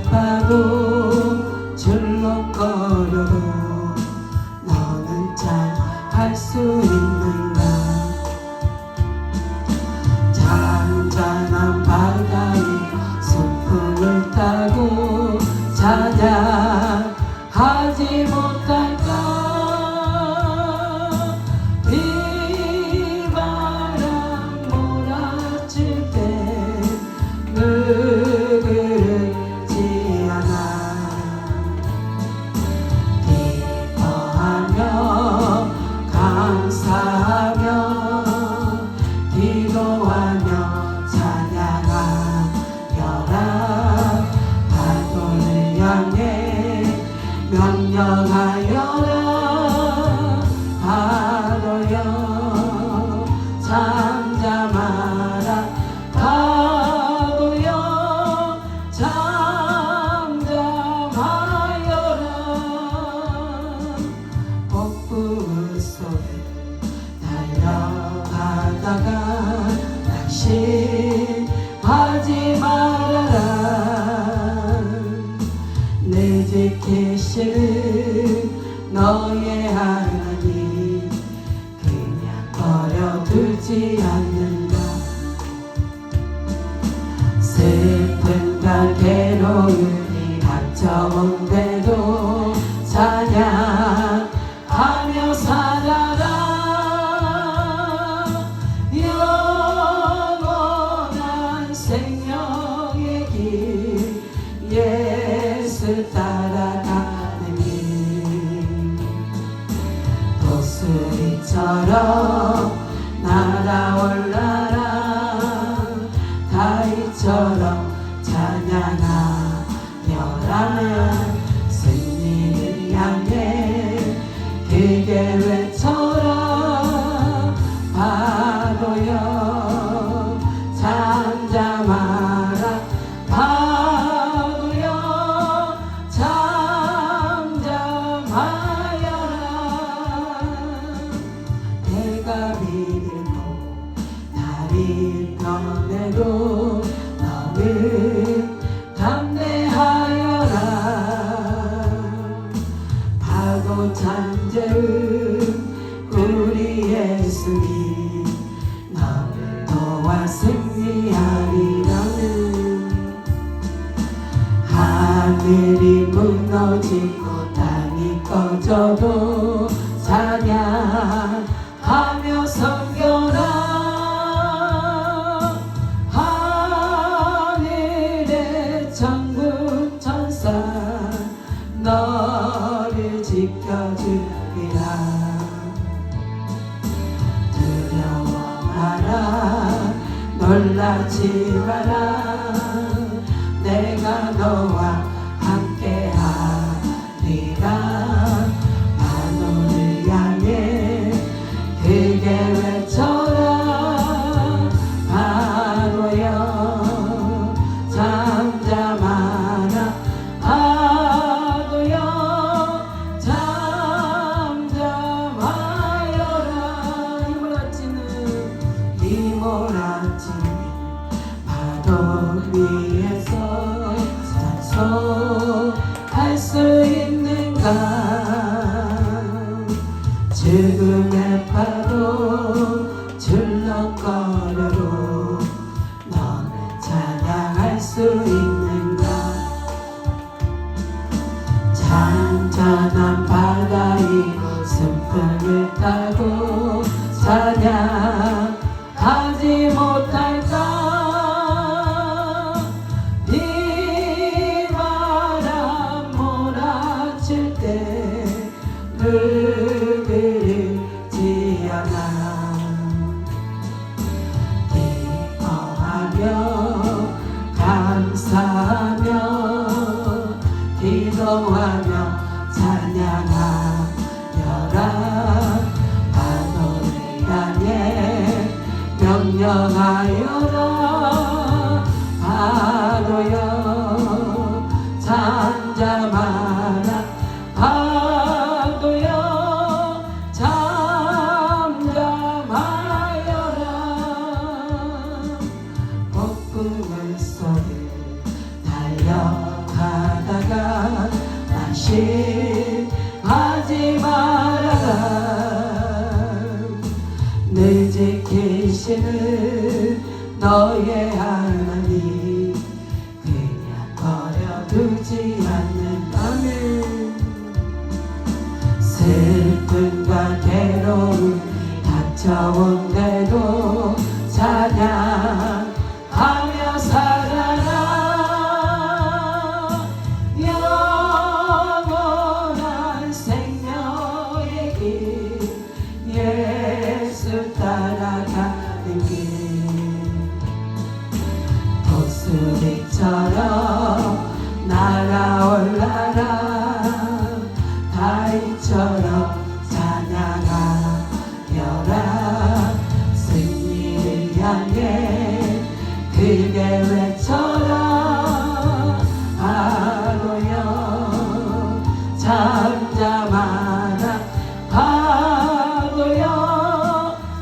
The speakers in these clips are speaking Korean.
죽음의 파도 출렁거려도 너는 잘 할 수 있는가. 잔잔한 바다의 소풍을 타고 찬양하지 못할까. 비바람 몰아칠 때 그르지 않아. 기뻐하며 감사하며 기도하며 찬양하여라. 파도를 향해 명령하여라. 파도여 잠잠하라. 파도여 잠잠하여라. 폭풍 속에 달려가다가 낙심하지 말아라. 내 지키시는 너의 하나님 그냥 버려두지 않는다. 슬픔과 괴로움이 닥쳐온데도 찬양하며 살아라. 영원한 생명의 길 예수 따라가는 길. 독수리처럼 날아올라라. 다윗처럼 찬양하여라. 승리를 향해 크게 외쳐라. 파도여 잠잠하라. 파도여 잠잠하여라. 해가 비고 달이 떠내도 너는 담대하여라. 파도 잠재운 우리 예수님 너를 도와 승리하리라는. 하늘이 무너지고 땅이 꺼져도 찬양하며 섬겨라. 하늘의 천군 천사 너를 지켜주리라. 두려워 마라. 놀라지 마라. 내가 너와 함께하리라. 파도를 향해 크게 외쳐라. 파도여 잠잠하라. 파도여 잠잠하여라. 휘몰아치는 파도 위에서 산소할 수 있는가. 죽음의 파도 출렁거려도 너는 찬양할 수 있는가. 잔잔한 바다의 순풍을 타고 찬양하지 못할까. 비바람 몰아칠 때 그르지 않아. 기뻐하며 감사하며 기도하며 찬양하여라. 파도를 향해 명령하여라. 파도여 잠잠하라. 파도여 잠잠하여라. 폭풍 속에 달려가 방심하지 말아라. 늘 지키시는 너의 하나님 그냥 버려두지 않는다면 슬픔과 괴로움 닥쳐온대도 찬양하며 살아라. 영원한 생명의 길 예수 따라가는 길 독수리처럼 날아올라라. 다윗처럼 찬양하여라. 승리를 향해 크게 외쳐라. 바보여 잠잠하라. 바보여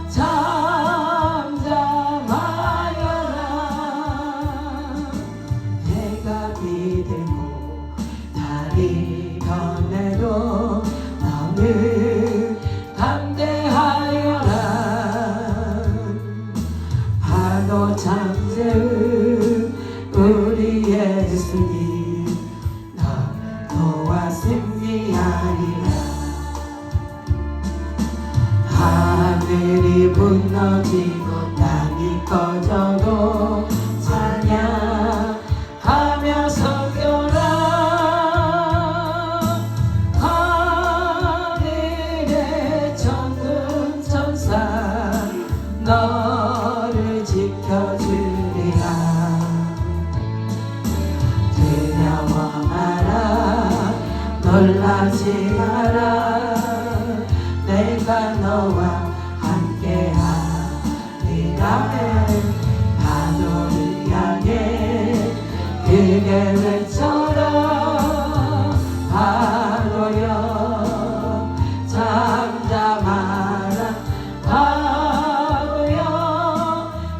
잠잠하여라. 해가 비들고 달이 변해도 너는 담대하여라. 파도 잠재운 우리 예수님 너 도와 승리하리라. 하늘이 무너지고 땅이 꺼져도 찬양하며 서겨라. 하늘의 천군 천사 너를 지켜주리라. 두려워 마라. 놀라지 마라. 내가 너와 함께하리라. 파도를 향해 크게 외쳐라. 파도여 잠잠하라. 파도여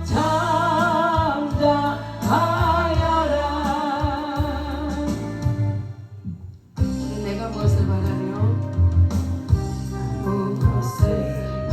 잠잠하여라. 내가 무엇을 바라며 무엇을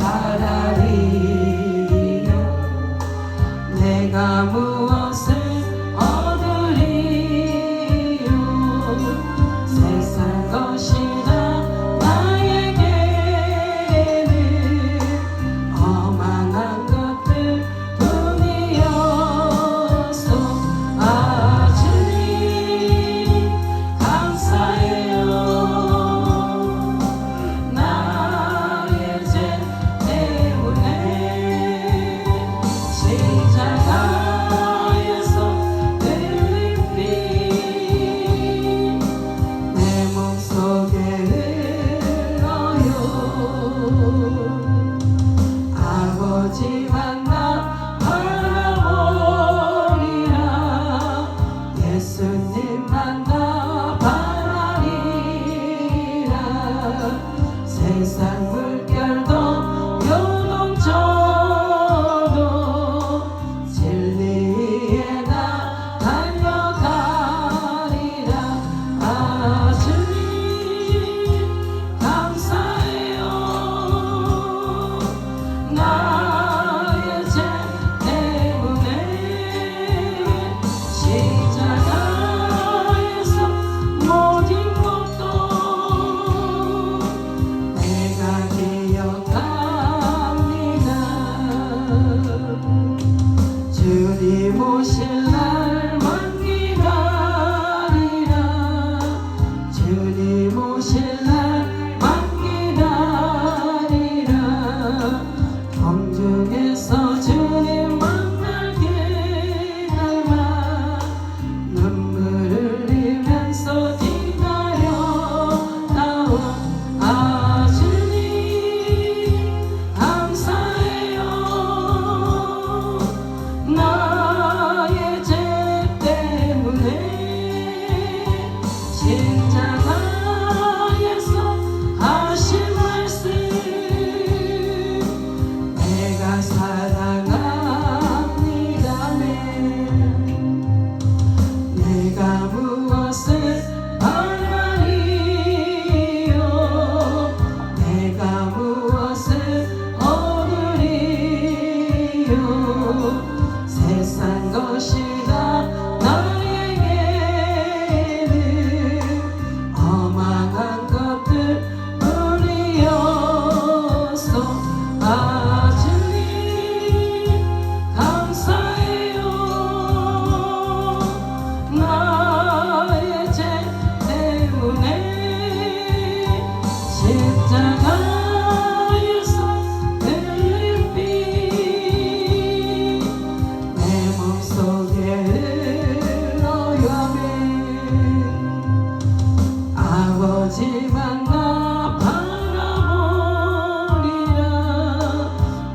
아버지 만나 바라보리라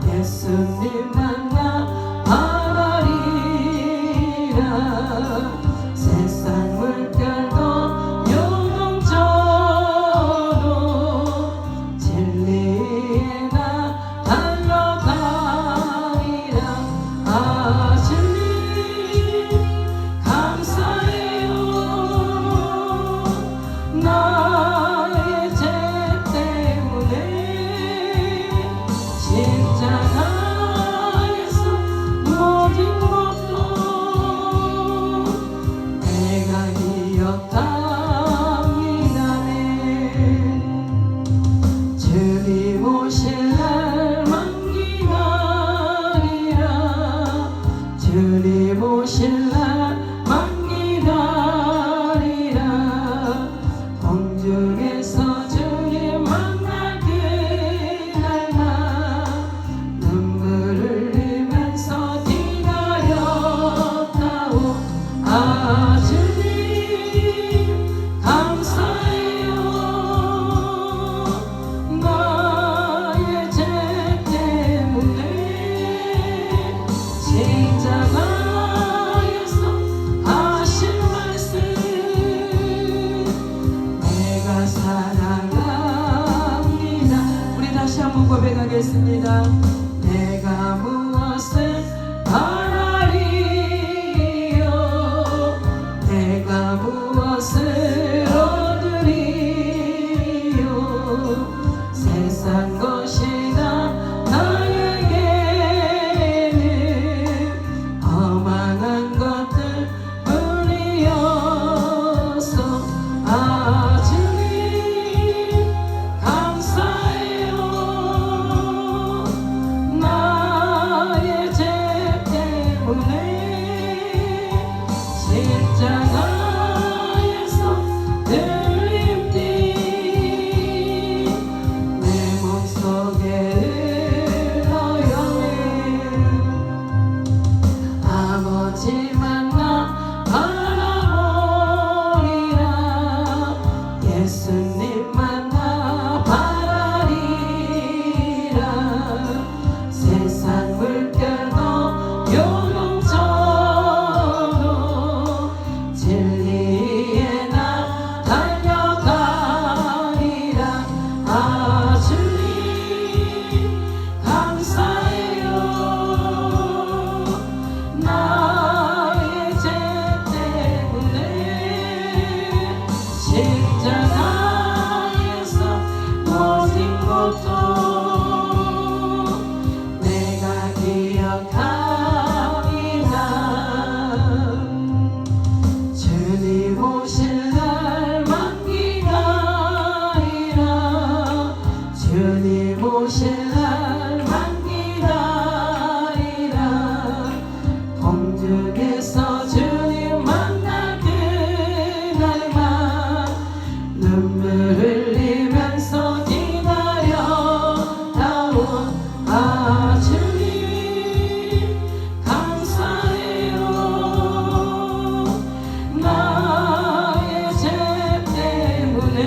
예수님 만나 바라리라 세상 물결도 요동쳐도 진리에 나 달려가리라 아 주님 감사해요 나의 죄 때문에 십자가에서 모든 것도 내가 기억합니다네 주님 오실 날만 기다리라 주님 오실 날만 기다리라 공중에서 주님 만날 그날만 눈물을 흘리면서 기다렸다오 아 주님 감사해요 나의 죄 때문에 십자가에서 하신 말씀 내가 사랑합니다 우리 다시 한번 고백하겠습니다 내가 무엇을 바라리요 내가 무엇을 얻으리요 세상 것이나 나에게는 허망한 것들 뿐이어서 아 주님 감사해요 나의 죄 때문에 십자가에서 들림띠 내 몸속에 흘러요 아버지 만나 바라보리라 예수님 만나 바라리라 세상 물결도 요동쳐도 진리에 나 달려가리라 아 주님 감사해요 나의 죄 때문에 십자가에서 모든 것도 내가 기억합니다 주님 오실 날만 기다리라 주님 오실 날만 기다리라 공중에서 주님 만날 그날만 눈물 흘리면서 기다렸다오 아 주님 감사해요 나의 죄 때문에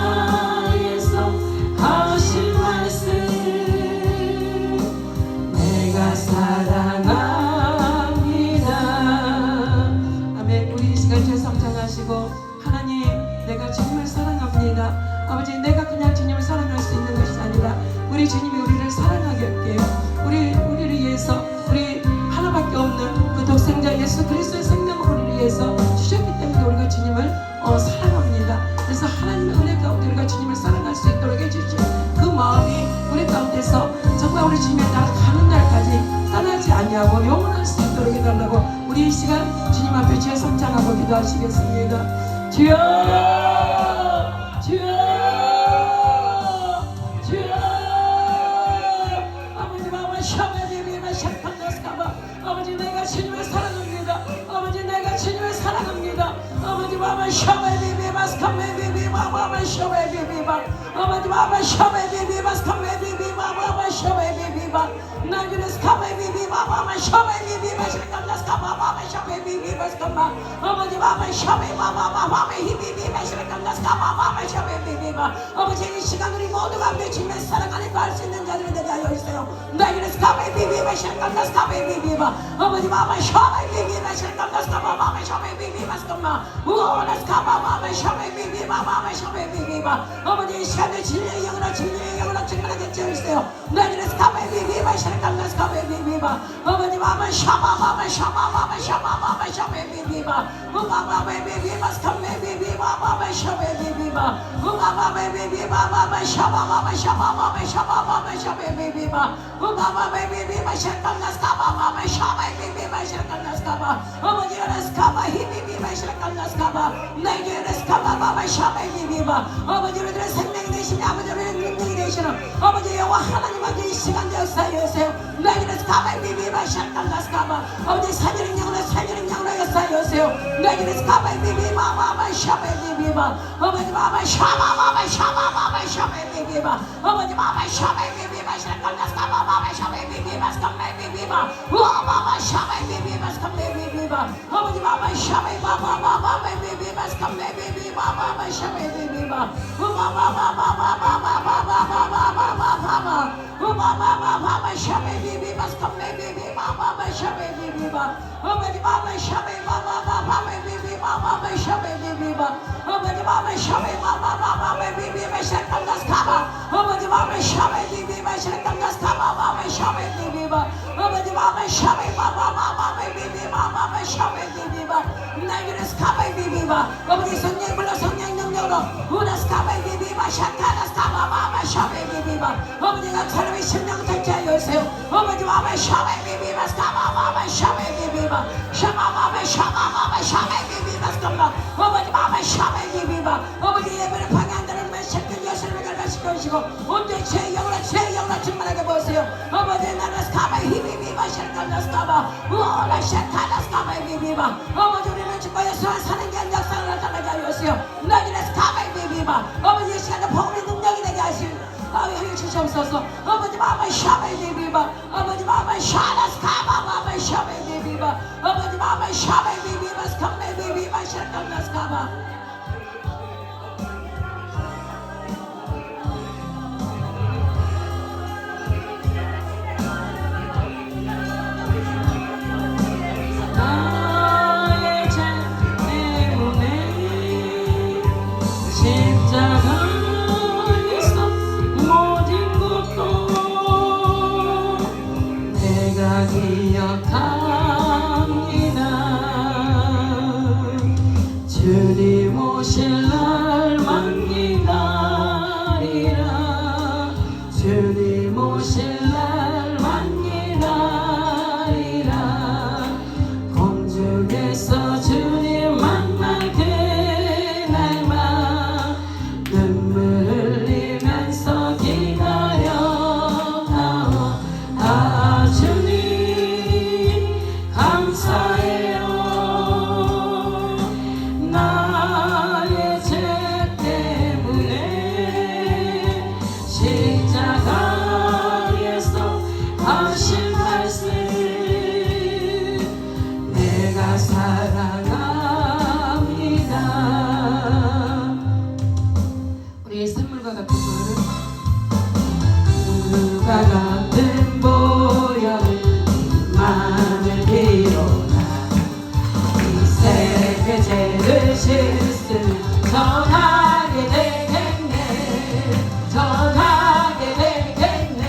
십자가에서 하신 말씀 내가 사랑합니다 아멘 우리 이 시간 제 성장하시고 하나님 내가 주님을 사랑합니다 아버지 내가 그냥 주님을 사랑할 수 있는 것이 아니라 우리 주님이 우리를 사랑하게 할게요 우리를 위해서 우리 하나밖에 없는 그 독생자 예수 그리스도의 생명을 우리를 위해서 주셨기 때문에 우리가 주님을 사랑합니다 그래서 하나님의 은혜 가운데 우리가 주님을 사랑할 수 있도록 해주시오 그 마음이 우리 가운데서 정말 우리 주님의 날 가는 날까지 떠나지 아니하고 영원할 수 있도록 해달라고 우리 이 시간 주님 앞에 주여 성장하고 기도하시겠습니다 주여 주여 주여 아버지 마마 샤베비비마 샤판다스카바 아버지 내가 주님을 사랑합니다 아버지 내가 주님을 사랑합니다 아버지 마마 샤베비비마 스카베비비마 마마 샤베비비마 아버지 마마 샤베비비마 스카베비비마 마마 샤베비비마 나그네스 카메 비비바 마마 샤메 비비바 시간다스 카마 마마 샤메 비비바 스카마 아버지 마마 샤메 마마 마마 히비비바 시간다스 카마 마마 샤메 비비바 아버지 이 시간 우리 모두가 함께 주님의 사랑 안에 갈 수 있는 자들이 되게 하여 주세요. 나그네스 카메 비비바 시간다스 카메 비비바 아버지 마마 샤메 비비바 시간다스 카마 마마 샤메 비비바 스카마 우오나스 카마 마마 샤메 비비바 마마 샤메 비비바 아버지 이 시간에 진리의 영으로 진리의 영으로 증명하게 주세요. 나그네스 카메 비비바 시간다스 카메 비비바 아버지 마마 샤마 마마 샤마 마마 샤마 마마 샤메 비비바 마마 비비바 스카메 비비바 마마 샤메 비비바 마마 비비바 마마 샤마 마마 샤마 마마 샤마 마마 샤메 비비바 마마 비비바 시간다스 카마 마마 샤메 비비바 시간다스 카마 아버지 나스 카마 히비비바 시간다스 카마 나그네스 카마 마마 샤메 비비바 아버지 우리들의 생명이 되시며 아버지 우리의 능력이 되시는 아버지 여호와 하나님 아버지 이 시간 역사하여 주세요. 나그네스 카마 비비바 시간다스 카마 아버지 살리는 영으로 살리는 영으로 역사하여 주세요. 나그네스 카마 비비바 마마 샤메 비비바 아버지 마마 샤마 마마 샤마 마마 샤메 비비바 아버지 마마 샤메 비비바 시간다스 카마 마마 샤메 비비바 스카메 비비바 마마 샤메 비비바 스카메 비비바 아버지 마마 샤메 마마 마마 비비바 스카메 비비바 마마 샤메 비비바 마마 샤메 비비바 스카메 비비바 마마 샤메 비비바 아버지 마마 샤메 마마 비비바 마마 샤메 비비바 아버지 마마 샤메 마마 비비바 시간다스 카마 아버지 마마 샤메 비비바 시간다스 카마 마마 샤메 비비바 아버지 마마 샤메 마마 비비바 마마 샤메 비비바 나그네스 카메 비비바 아버지 성령 불러 성령 능력으로 우나스 카메 비비바 샤카나스 카마 마마 샤메 비비바 아버지가 사람의 심령 택하여 주세요. 아버지 마마 샤메 비비바 스카마 마마 샤메 비비바 샤마 마마 샤마 마마 샤메 비비바 스카마 아버지 마마 샤메 비비바 아버지 예배를 방해한다는 말씀들 예수님을 갈가시고 온전히 제 영으로 충만하게 보세요. 아버지 나라스 카마 히비비바 샤카나스 카마 우오라 샤카나스 카마 비비바 아버지 우리는 주과 예수와 사는 게 아니라 역사를 나타나게 하여 주세요. 나그네스 카마 비비바 아버지 이 시간에 복음의 능력이 되게 하시는 하여 주시옵소서. 아버지 마마 샤메 비비바 아버지 마마 샤나스 카마 마마 샤메 비비바 아버지 마마 샤메 비비바 스카메 비비바 샤카나스 카마 나의 죄 때문에 십자가 기억합니다. 주님 오실 날만 기다리라. 주님 오실 날만 기다리라. 공중에서 주님 만날 그날만 눈물 흘리면서 기다려 감사해요. 나의 죄 때문에 십자가에서 하신 말씀 내가 사랑합니다. 우리의 선물과 같은 거는 누가 같은 보혈을 만을 비로나 이 세계 죄를 실수 전하게 되겠네. 전하게 되겠네.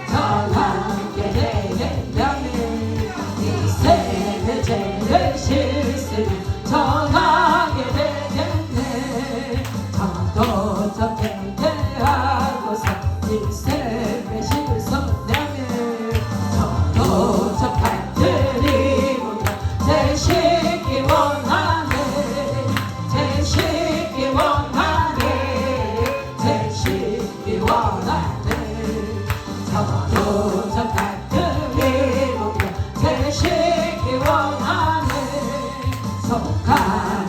전하게 되겠네. 이 세계 죄를 실수 전하게 되겠네. 저도 어떻게 대하고서 이 세계 실수 되시기 원하네. 되시기 원하네. 되시기 원하네. 저도 저 같은 이름으로 되시기 원하네. 속한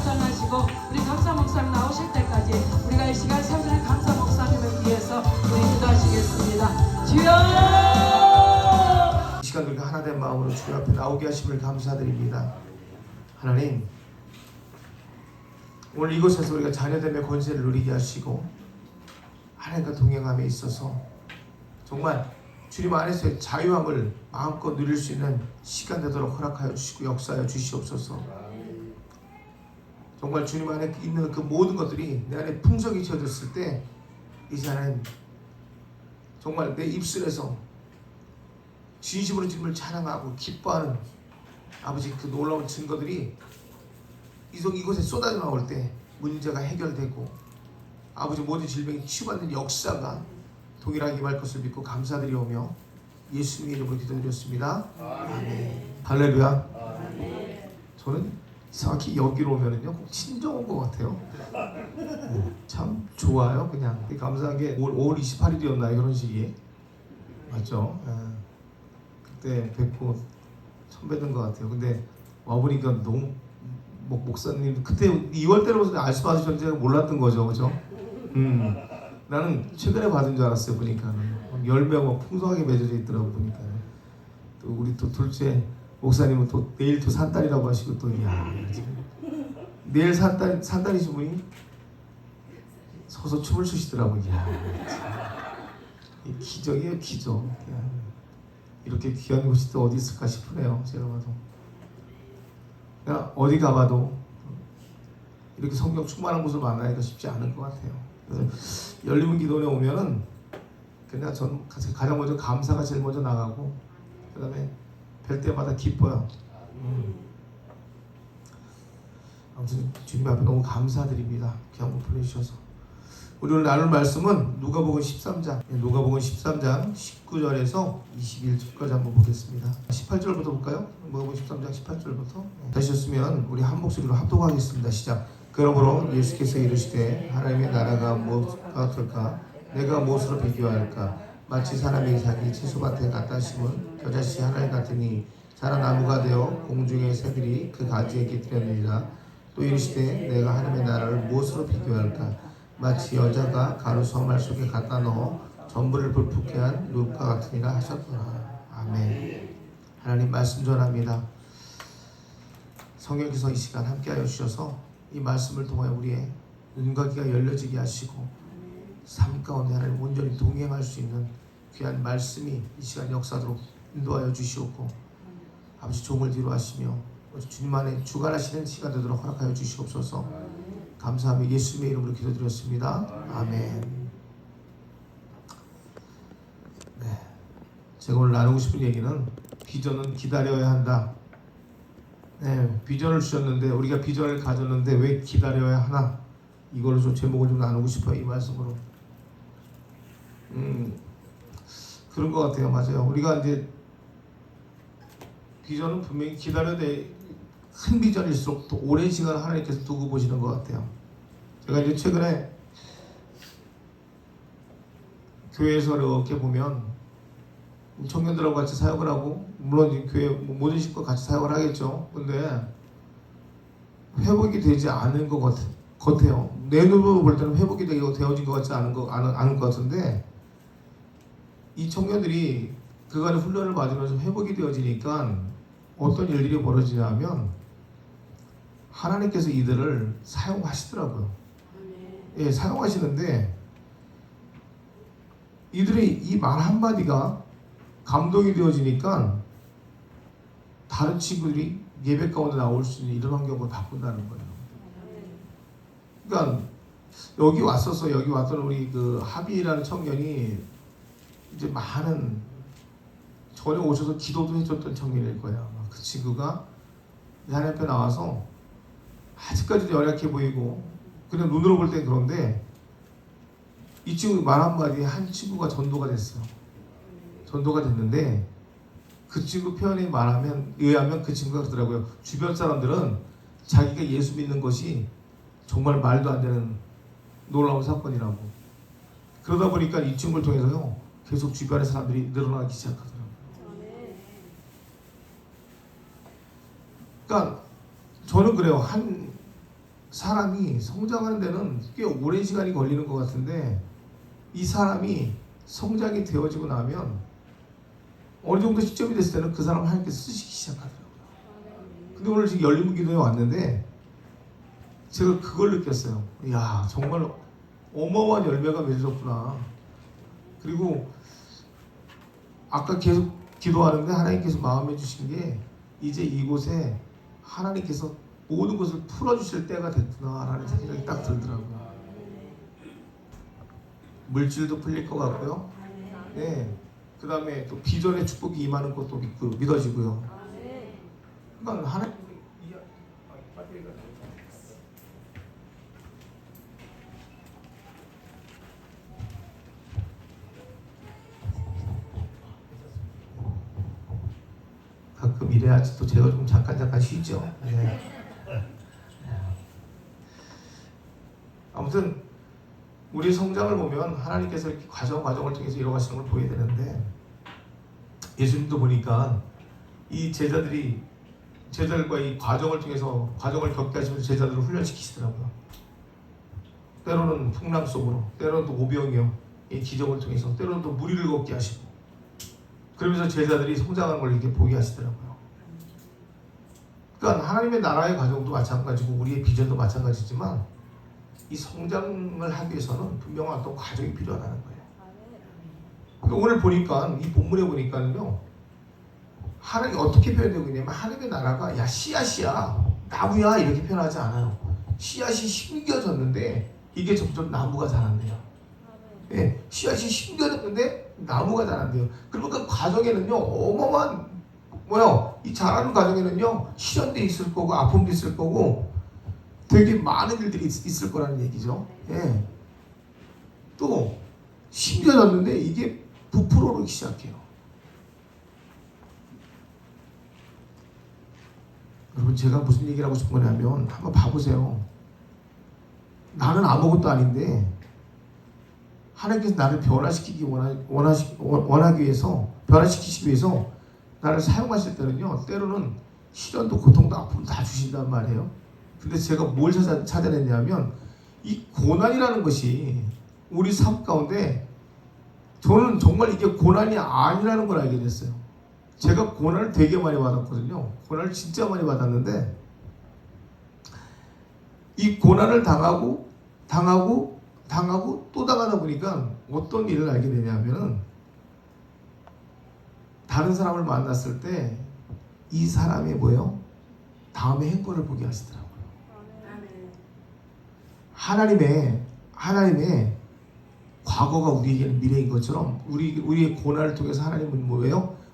감당하시고 우리 감사 목사님 나오실 때까지 우리가 이 시간 세우는 감사 목사님을 위해서 우리 기도하시겠습니다. 주여! 이 시간 우리가 하나 된 마음으로 주님 앞에 나오게 하심을 감사드립니다. 하나님, 오늘 이곳에서 우리가 자녀됨의 권세를 누리게 하시고 하나님과 동행함에 있어서 정말 주님 안에서의 자유함을 마음껏 누릴 수 있는 시간 되도록 허락하여 주시고 역사하여 주시옵소서. 정말 주님 안에 있는 그 모든 것들이 내 안에 풍성이 채워졌을 때 이제 하나님 정말 내 입술에서 진심으로 주님을 찬양하고 기뻐하는 아버지 그 놀라운 증거들이 이곳에 쏟아져 나올 때 문제가 해결되고 아버지 모든 질병이 치유받는 역사가 동일하게 임할 것을 믿고 감사드리오며 예수님의 이름으로 기도드렸습니다. 아멘. 할렐루야. 저는 정확히 여기로 오면은요 꼭 친정 온 것 같아요. 참 좋아요. 그냥 감사한 게 5월 28일이었나요 결혼식이? 맞죠? 그때 뵙고 처음 뵙는 것 같아요. 근데 와보니까 너무 목사님 그때 2월 때로 알수 받으셨는지 몰랐던 거죠, 그죠? 나는 최근에 받은 줄 알았어요. 보니까는 열매가 풍성하게 맺어져 있더라고 보니까. 또 우리 또 둘째 목사님은 또 내일 또 산딸이라고 하시고 또 내일 산딸이신 분이 서서 춤을 추시더라고요. 기적이에요, 기적. 이렇게 귀한 곳이 또 어디 있을까 싶으네요. 제가 봐도. 그냥 어디 가봐도 이렇게 성경 충만한 곳을 만나기가 쉽지 않은 것 같아요. 그래서 열리문 기도원에 오면은 그냥 전 가장 먼저 감사가 제일 먼저 나가고 그 다음에 뵐 때마다 기뻐요. 아무튼 주님 앞에 너무 감사드립니다. 귀한 분 보내주셔서. 우리 오늘 나눌 말씀은 누가복음 13장 19절에서 21절까지 한번 보겠습니다. 18절부터 볼까요? 누가복음 13장 18절부터 되셨으면 우리 한 목소리로 합독하겠습니다. 시작. 그러므로 예수께서 이르시되 하나님의 나라가 무엇과 같을까? 내가 무엇으로 비교할까? 마치 사람이 자기 채소밭에 갖다 심은 겨자씨 하나를 같으니 자라나무가 되어 공중의 새들이 그 가지에 깃들였느니라. 또 이르시되 내가 하나님의 나라를 무엇으로 비교할까? 마치 여자가 가루 서말 속에 갖다 넣어 전부를 불붙게 한 누룩과 같으니라 하셨더라. 아멘. 하나님 말씀 전합니다. 성령께서 이 시간 함께하여 주셔서 이 말씀을 통하여 우리의 눈과 귀가 열려지게 하시고 삶 가운데 하나님 온전히 동행할 수 있는 귀한 말씀이 이 시간 역사도록 인도하여 주시옵고 아버지 종을 뒤로 하시며 주님 안에 주관하시는 시간 되도록 허락하여 주시옵소서. 감사하며 예수님의 이름으로 기도드렸습니다. 아멘. 네, 제가 오늘 나누고 싶은 얘기는 비전은 기다려야 한다. 네, 비전을 주셨는데 우리가 비전을 가졌는데 왜 기다려야 하나? 이걸로 좀 제목을 좀 나누고 싶어요. 이 말씀으로. 그런 것 같아요. 맞아요. 우리가 이제 비전은 분명히 기다려야 돼. 큰 비전일수록 더 오랜 시간 하나님께서 두고 보시는 것 같아요. 제가 이제 최근에 교회에서 이렇게 보면 청년들하고 같이 사역을 하고 물론 이제 교회 모든 식구와 같이 사역을 하겠죠. 근데 회복이 되지 않은 것 같아요. 내 눈으로 볼 때는 회복이 되어진 것 같지 않은 것 같은데 이 청년들이 그간의 훈련을 받으면서 회복이 되어지니까 어떤 일들이 벌어지냐면 하나님께서 이들을 사용하시더라고요. 예, 사용하시는데 이들의 이 말 한마디가 감동이 되어지니까 다른 친구들이 예배 가운데 나올 수 있는 이런 환경을 바꾼다는 거예요. 그러니까 여기 왔던 우리 그 하비라는 청년이 이제 많은 전에 오셔서 기도도 해줬던 청년일 거예요. 그 친구가 하나님 앞에 나와서 아직까지도 연약해 보이고 그냥 눈으로 볼 땐 그런데 이 친구 말 한마디에 한 친구가 전도가 됐어요. 전도가 됐는데 그 친구 표현에 의하면 그 친구가 그러더라고요. 주변 사람들은 자기가 예수 믿는 것이 정말 말도 안 되는 놀라운 사건이라고. 그러다 보니까 이 친구를 통해서요 계속 주변의 사람들이 늘어나기 시작하더라고요. 그러니까 저는 그래요. 사람이 성장하는 데는 꽤 오랜 시간이 걸리는 것 같은데 이 사람이 성장이 되어지고 나면 어느 정도 시점이 됐을 때는 그 사람을 하나님께서 쓰시기 시작하더라고요. 근데 오늘 지금 열린 기도에 왔는데 제가 그걸 느꼈어요. 이야, 정말 어마어마한 열매가 맺어졌구나. 그리고 아까 계속 기도하는데 하나님께서 마음해 주신 게 이제 이곳에 하나님께서 모든 것을 풀어주실 때가 됐구나라는 생각이 딱 들더라고요. 물질도 풀릴 것 같고요. 네. 그 다음에 또 비전의 축복이 임하는 것도 믿어지고요. 그러니까 하나님 가끔 이래야지 또 제가 좀 잠깐 쉬죠. 네. 아무튼 우리 성장을 보면 하나님께서 이렇게 과정을 통해서 이뤄가시는 걸 보여야 되는데 예수님도 보니까 이 제자들과 이 과정을 통해서 과정을 겪게 하시면서 제자들을 훈련시키시더라고요. 때로는 풍랑 속으로, 때로는 또 오병이어 이 기적을 통해서, 때로는 또 무리를 걷게 하시고, 그러면서 제자들이 성장하는 걸 이렇게 보게 하시더라고요. 그러니까 하나님의 나라의 과정도 마찬가지고 우리의 비전도 마찬가지지만 이 성장을 하기 위해서는 분명한 어떤 과정이 필요하다는 거예요. 그러니까 오늘 보니까 이 본문에 보니까는요, 하나님이 어떻게 표현되고 있냐면 하나님의 나라가 야 씨앗이야, 나무야 이렇게 표현하지 않아요. 씨앗이 심겨졌는데 이게 점점 나무가 자란대요. 예, 씨앗이 심겨졌는데 나무가 자란대요. 그러면 그 과정에는요 어마어마한 이 자라는 과정에는요 시련도 있을 거고 아픔도 있을 거고 되게 많은 일들이 있을 거라는 얘기죠. 예. 또 심겨졌는데 이게 부풀어 오르기 시작해요. 여러분, 제가 무슨 얘기를 하고 싶은 거냐면 한번 봐보세요. 나는 아무것도 아닌데 하나님께서 나를 변화시키기 원하기 위해서, 변화시키시기 위해서 나를 사용하실 때는요, 때로는 시련도 고통도 아픔도 다 주신단 말이에요. 근데 제가 뭘 찾아냈냐면 이 고난이라는 것이 우리 삶 가운데, 저는 정말 이게 고난이 아니라는 걸 알게 됐어요. 제가 고난을 되게 많이 받았거든요. 고난을 진짜 많이 받았는데 이 고난을 당하고 또 당하다 보니까 어떤 일을 알게 되냐면은 다른 사람을 만났을 때 이 사람의 다음의 행보를 보게 하시더라고요. 하나님의 과거가 우리에게는 미래인 것처럼 우리의 고난을 통해서 하나님은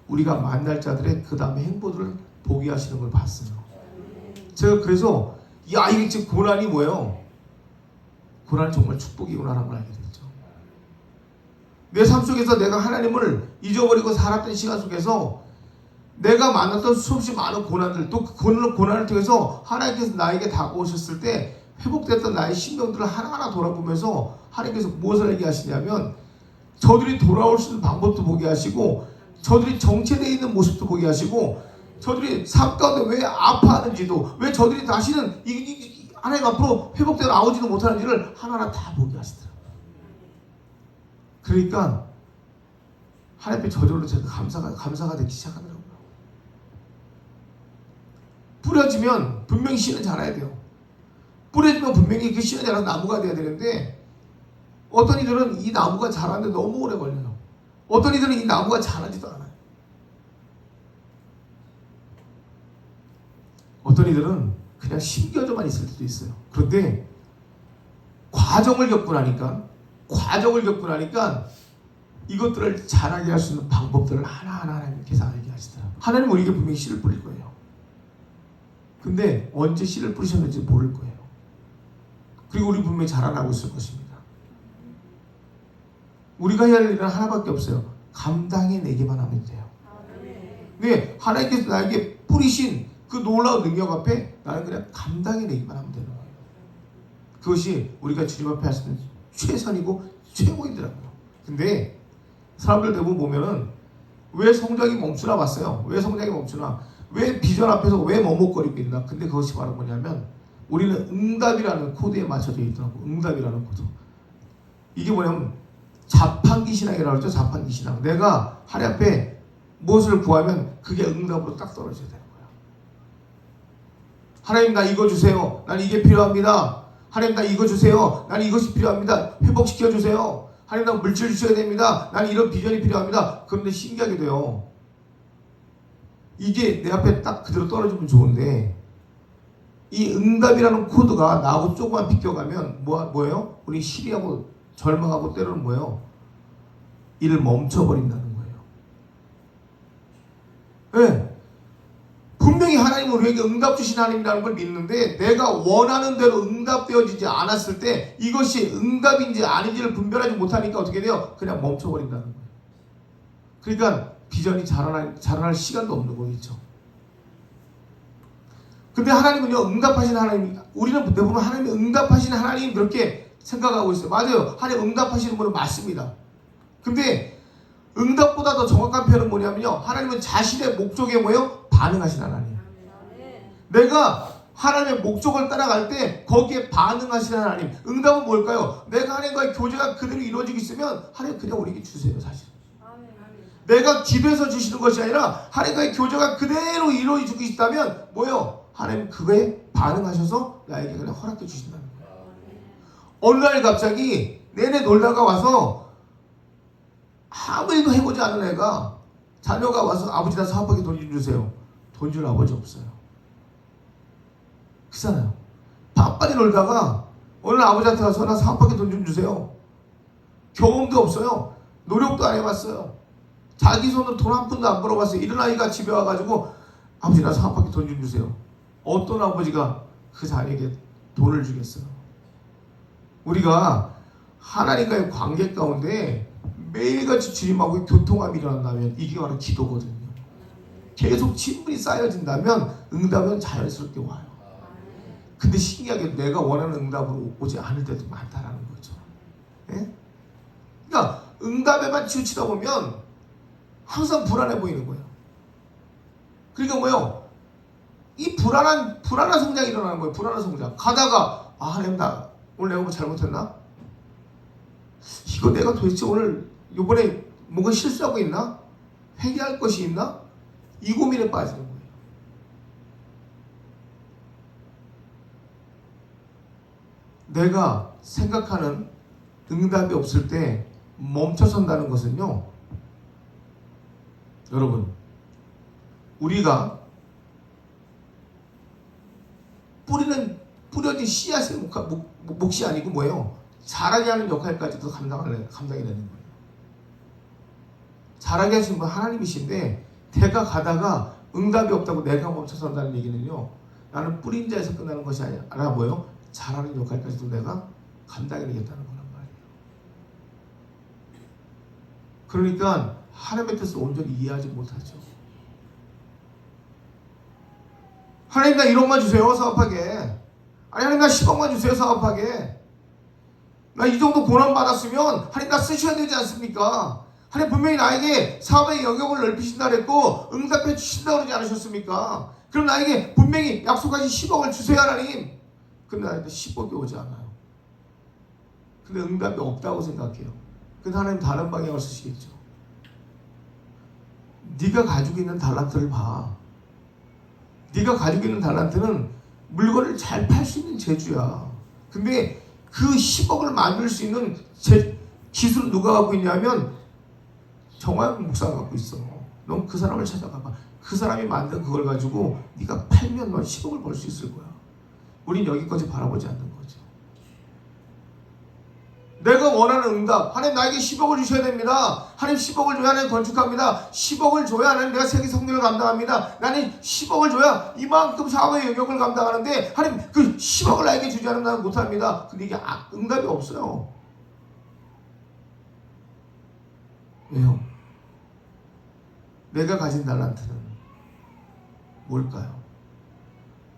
우리가 만날 자들의 그 다음의 행보들을 보게 하시는 걸 봤어요. 제가 그래서 이게 지금 고난이 고난이 정말 축복이구나라는 걸 알게 됐죠. 내 삶 속에서 내가 하나님을 잊어버리고 살았던 시간 속에서 내가 만났던 수없이 많은 고난들, 또 그 고난을 통해서 하나님께서 나에게 다가오셨을 때 회복됐던 나의 심령들을 하나하나 돌아보면서 하나님께서 무엇을 얘기하시냐면 저들이 돌아올 수 있는 방법도 보게 하시고, 저들이 정체되어 있는 모습도 보게 하시고, 저들이 삶 가운데 왜 아파하는지도, 왜 저들이 다시는 하나님 앞으로 회복되어 나오지도 못하는지를 하나하나 다 보게 하시더라고요. 그러니까 하나님 앞에 저절로 제가 감사가 되기 시작하더라고요. 뿌려지면 분명히 씨는 자라야 돼요. 뿌려지면 분명히 그 씨는 자라서 나무가 돼야 되는데, 어떤 이들은 이 나무가 자라는데 너무 오래 걸려요. 어떤 이들은 이 나무가 자라지도 않아요. 어떤 이들은 그냥 심겨져만 있을 때도 있어요. 그런데 과정을 겪고 나니까 이것들을 자라게 할 수 있는 방법들을 하나하나 하나님께서 알게 하시더라고요. 하나님 우리에게 분명히 씨를 뿌릴 거예요. 근데 언제 씨를 뿌리셨는지 모를 거예요. 그리고 우리 분명히 자라나고 있을 것입니다. 우리가 해야 할 일은 하나밖에 없어요. 감당해내기만 하면 돼요. 네, 하나님께서 나에게 뿌리신 그 놀라운 능력 앞에 나는 그냥 감당해내기만 하면 되는 거예요. 그것이 우리가 주님 앞에 할 수 있는 최선이고 최고이더라고요. 근데 사람들 대부분 보면은 왜 성장이 멈추나 봤어요. 왜 성장이 멈추나? 왜 비전 앞에서 왜 머뭇거리고 있나? 근데 그것이 바로 뭐냐면 우리는 응답이라는 코드에 맞춰져 있더라고. 응답이라는 코드. 이게 뭐냐면 자판기 신앙이라고 하죠. 자판기 신앙. 내가 하나님 앞에 무엇을 구하면 그게 응답으로 딱 떨어져야 되는 거야. 하나님 나 이거 주세요. 난 이게 필요합니다. 하나님 나 이거 주세요. 난 이것이 필요합니다. 회복시켜 주세요. 하나님 나 물질 주셔야 됩니다. 난 이런 비전이 필요합니다. 그런데 신기하게 돼요. 이게 내 앞에 딱 그대로 떨어지면 좋은데 이 응답이라는 코드가 나하고 조금만 비껴가면 뭐예요? 우리 시리하고 절망하고 때로는 뭐예요? 일을 멈춰버린다는 거예요. 네. 분명히 하나님은 우리에게 응답 주신 하나님이라는 걸 믿는데 내가 원하는 대로 응답되어지지 않았을 때 이것이 응답인지 아닌지를 분별하지 못하니까 어떻게 돼요? 그냥 멈춰버린다는 거예요. 그러니까 비전이 자라날 시간도 없는 거겠죠. 근데 하나님은요, 응답하신 하나님, 우리는 대부분 하나님이 응답하신 하나님 그렇게 생각하고 있어요. 맞아요. 하나님 응답하시는 분은 맞습니다. 근데 응답보다 더 정확한 표현은 뭐냐면요, 하나님은 자신의 목적에 뭐예요? 반응하신 하나님. 내가 하나님의 목적을 따라갈 때 거기에 반응하시는 하나님. 응답은 뭘까요? 내가 하나님과의 교제가 그대로 이루어지고 있으면 하나님 그냥 우리에게 주세요. 사실 내가 기도해서 주시는 것이 아니라 하나님과의 교제가 그대로 이루어지고 있다면 뭐예요? 하나님 그거에 반응하셔서 나에게 그냥 허락해 주신다는 거예요. 어느 날 갑자기 내내 놀다가 와서 아무 일도 해보지 않은 애가, 자녀가 와서 아버지 나 사업하게 돈 좀 주세요. 돈 줄 아버지 없어요. 그렇잖아요. 바빠게 놀다가 어느 날 아버지한테 가서 나 사업하게 돈 좀 주세요. 경험도 없어요. 노력도 안 해봤어요. 자기 손으로 돈 한 푼도 안 벌어봤어요. 이런 아이가 집에 와가지고 아버지 나 사업하게 돈 좀 주세요. 어떤 아버지가 그 자녀에게 돈을 주겠어요? 우리가 하나님과의 관계 가운데 매일같이 주님하고 교통함이 일어난다면 이게 바로 기도거든요. 계속 친분이 쌓여진다면 응답은 자연스럽게 와요. 근데 신기하게 내가 원하는 응답으로 오지 않을 때도 많다라는 거죠. 예? 그러니까 응답에만 치우치다 보면 항상 불안해 보이는 거예요. 그러니까 뭐요? 이 불안한 성장이 일어나는 거예요. 불안한 성장. 가다가 하나님 나 오늘 내가 뭐 잘못했나? 이거 내가 도대체 오늘 이번에 뭔가 실수하고 있나? 회개할 것이 있나? 이 고민에 빠지는 거예요. 내가 생각하는 응답이 없을 때 멈춰선다는 것은요, 여러분, 우리가 뿌려진 씨앗의 몫이 아니고 뭐예요? 자라게 하는 역할까지도 감당이 되는 거예요. 자라게 하시는 분 하나님이신데 내가 가다가 응답이 없다고 내가 멈춰선다는 얘기는요, 나는 뿌린 자에서 끝나는 것이 아니라 뭐예요? 자라는 역할까지도 내가 감당해내겠다는 거란 말이에요. 그러니까 하나님의 뜻을 온전히 이해하지 못하죠. 하나님 나 1억만 주세요 사업하게. 아니 하나님 나 10억만 주세요 사업하게. 나 이 정도 고난 받았으면 하나님 나 쓰셔야 되지 않습니까? 하나님 분명히 나에게 사업의 영역을 넓히신다 그랬고 응답해 주신다 그러지 않으셨습니까? 그럼 나에게 분명히 약속하신 10억을 주세요 하나님. 근데 나한테 10억이 오지 않아요. 근데 응답이 없다고 생각해요. 근데 하나님 다른 방향을 쓰시겠죠. 네가 가지고 있는 달란트를 봐. 네가 가지고 있는 달란트는 물건을 잘 팔 수 있는 재주야. 근데 그 10억을 만들 수 있는 기술은 누가 갖고 있냐면 정화영 목사가 갖고 있어. 넌 그 사람을 찾아가봐. 그 사람이 만든 그걸 가지고 네가 팔면 넌 10억을 벌 수 있을 거야. 우린 여기까지 바라보지 않는 거죠. 내가 원하는 응답, 하나님 나에게 10억을 주셔야 됩니다. 하나님 10억을 줘야 하나님 건축합니다. 10억을 줘야 하나님 내가 세계 성령을 감당합니다. 나는 10억을 줘야 이만큼 사회의 영역을 감당하는데 하나님 그 10억을 나에게 주지 않으면 나는 못합니다. 근데 이게 응답이 없어요. 왜요? 내가 가진 달란트는 뭘까요?